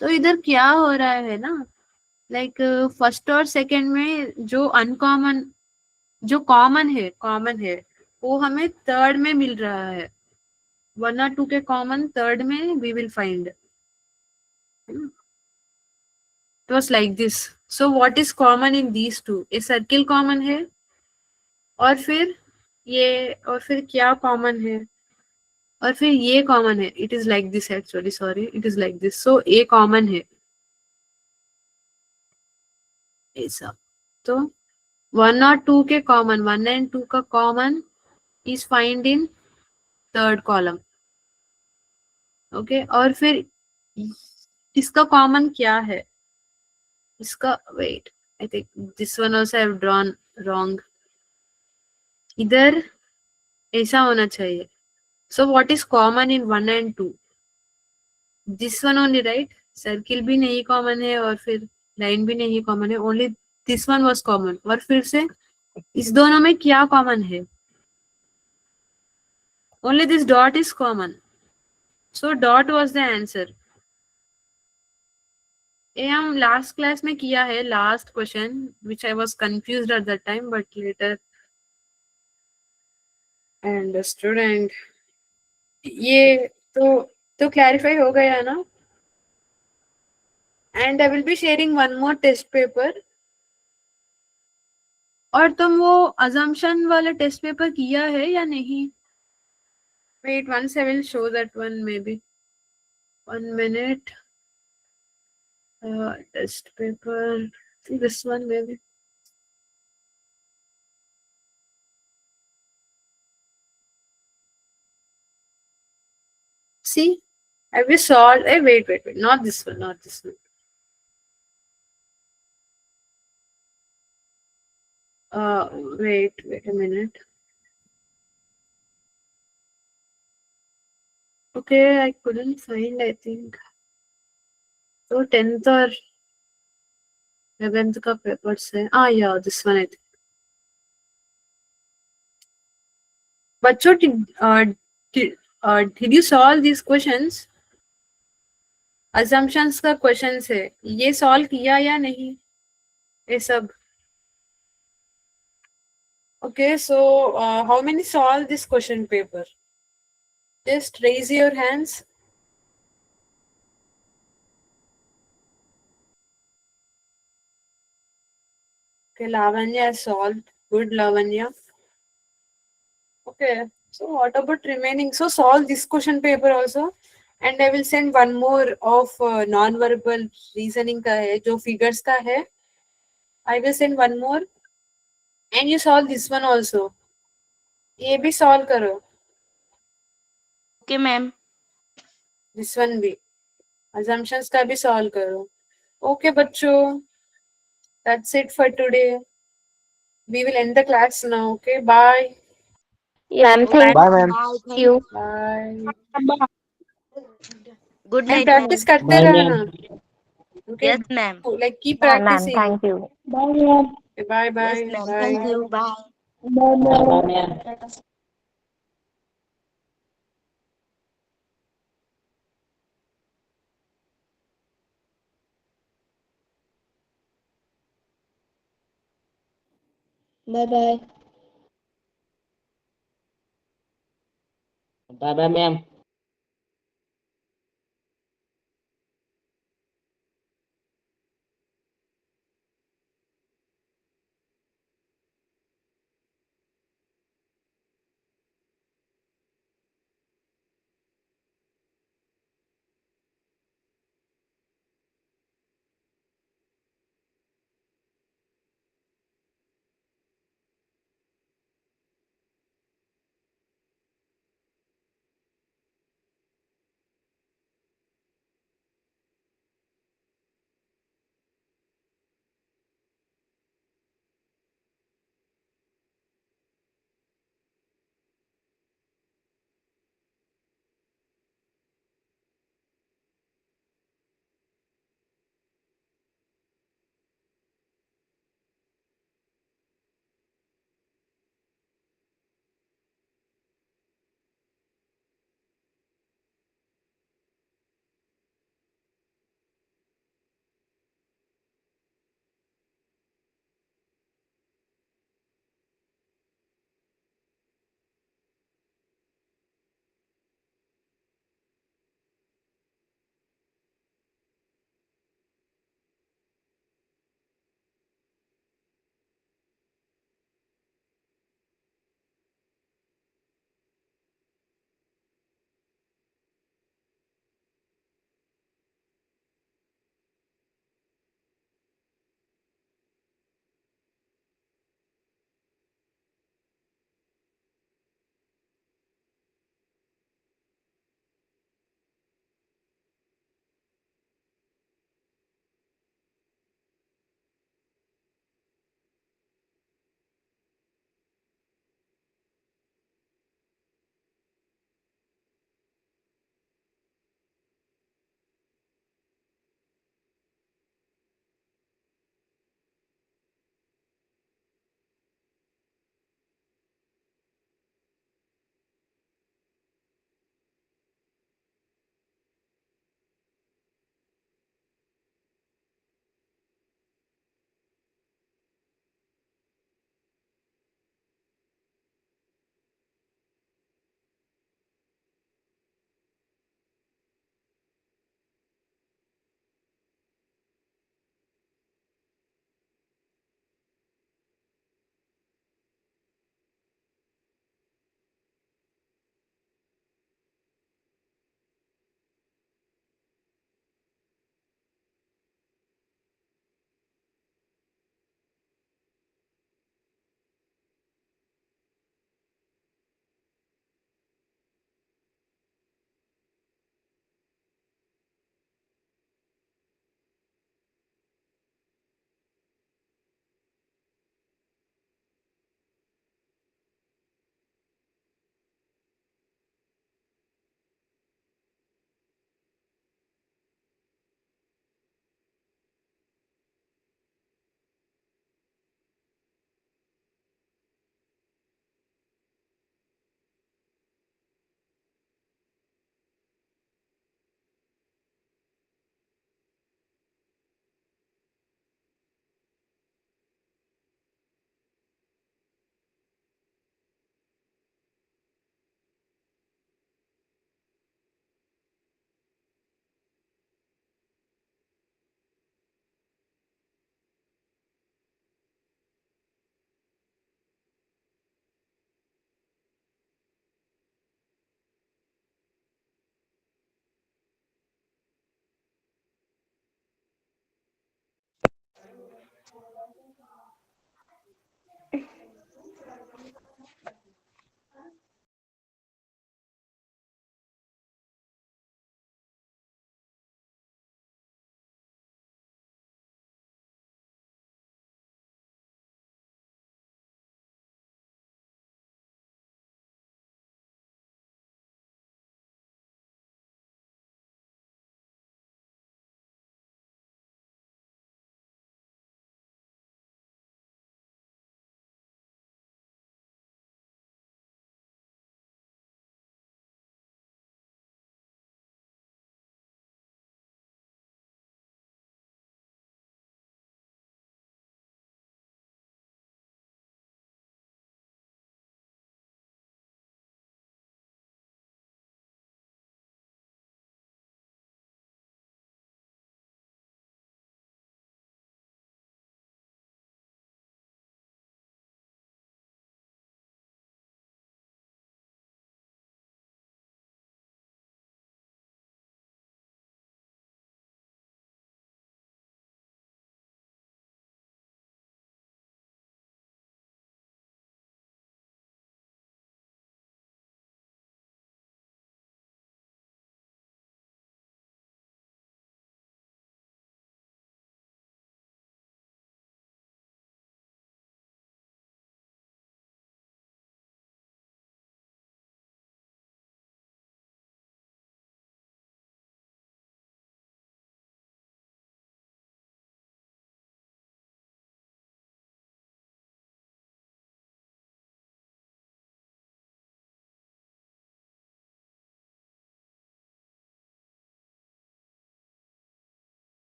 A: तो इधर क्या हो रहा है ना, लाइक फर्स्ट और सेकंड में जो अनकॉमन, जो कॉमन है वो हमें थर्ड में मिल रहा है. 1 और 2 के कॉमन थर्ड में we will find. It was like this. So what is common in these two? A circle common है और फिर ये और फिर क्या कॉमन है, और फिर ये कॉमन है. It is like this actually, sorry, it is like this. So A common है ऐसा. तो 1 और 2 के कॉमन, 1 and 2 का common is find in third column. Okay, और फिर इसका कॉमन क्या है, इसका, wait, I think this one also I have drawn wrong. इधर ऐसा होना चाहिए. So what is common in 1 and 2? This one only, right? Circle भी नहीं कॉमन है और फिर लाइन भी नहीं कॉमन है, only this one was common. और फिर से इस दोनों में क्या कॉमन है? Only this dot is common. So dot was the answer. ये हम लास्ट क्लास में किया है, last question which I was confused at that time, but later I understood. And ये तो क्लैरिफाई हो गया ना. And I will be sharing one more test paper. और तुम वो अजम्पशन वाला टेस्ट पेपर किया है या नहीं? Wait, once I will show that one, maybe 1 minute. Test paper, this one maybe. See, have you solved? Hey, wait, not this one, not this one. Wait a minute. Okay, I couldn't find, I think. So 10th or 11th का paper से. Yeah, this one I think. बच्चों, did you solve these questions? Assumptions का questions है, ये solve किया या नहीं ये सब? Okay, so how many solve this question paper? Just raise your hands. Okay, Lavanya solved. Good, Lavanya. Okay, so what about remaining? So solve this question paper also. And I will send one more of non-verbal reasoning का है, जो figures का है. I will send one more. And you solve this one also. ये भी solve करो.
D: Okay ma'am.
A: This one भी. Assumptions का भी solve करो. Okay, बच्चों. That's it for today. We will end the class now. Okay, bye.
C: Yeah, ma'am. Thank
G: Bye, ma'am.
C: you.
A: Bye.
D: Good
A: And
D: night
A: practice
D: ma'am.
A: करते रहना. Okay,
D: yes ma'am.
A: like keep
C: Yeah, ma'am.
A: practicing.
C: Thank you.
A: Okay, bye
D: yes
A: bye.
D: Ma'am.
A: Bye.
D: Thank you. Bye.
C: Bye bye.
H: Bye bye, ma'am.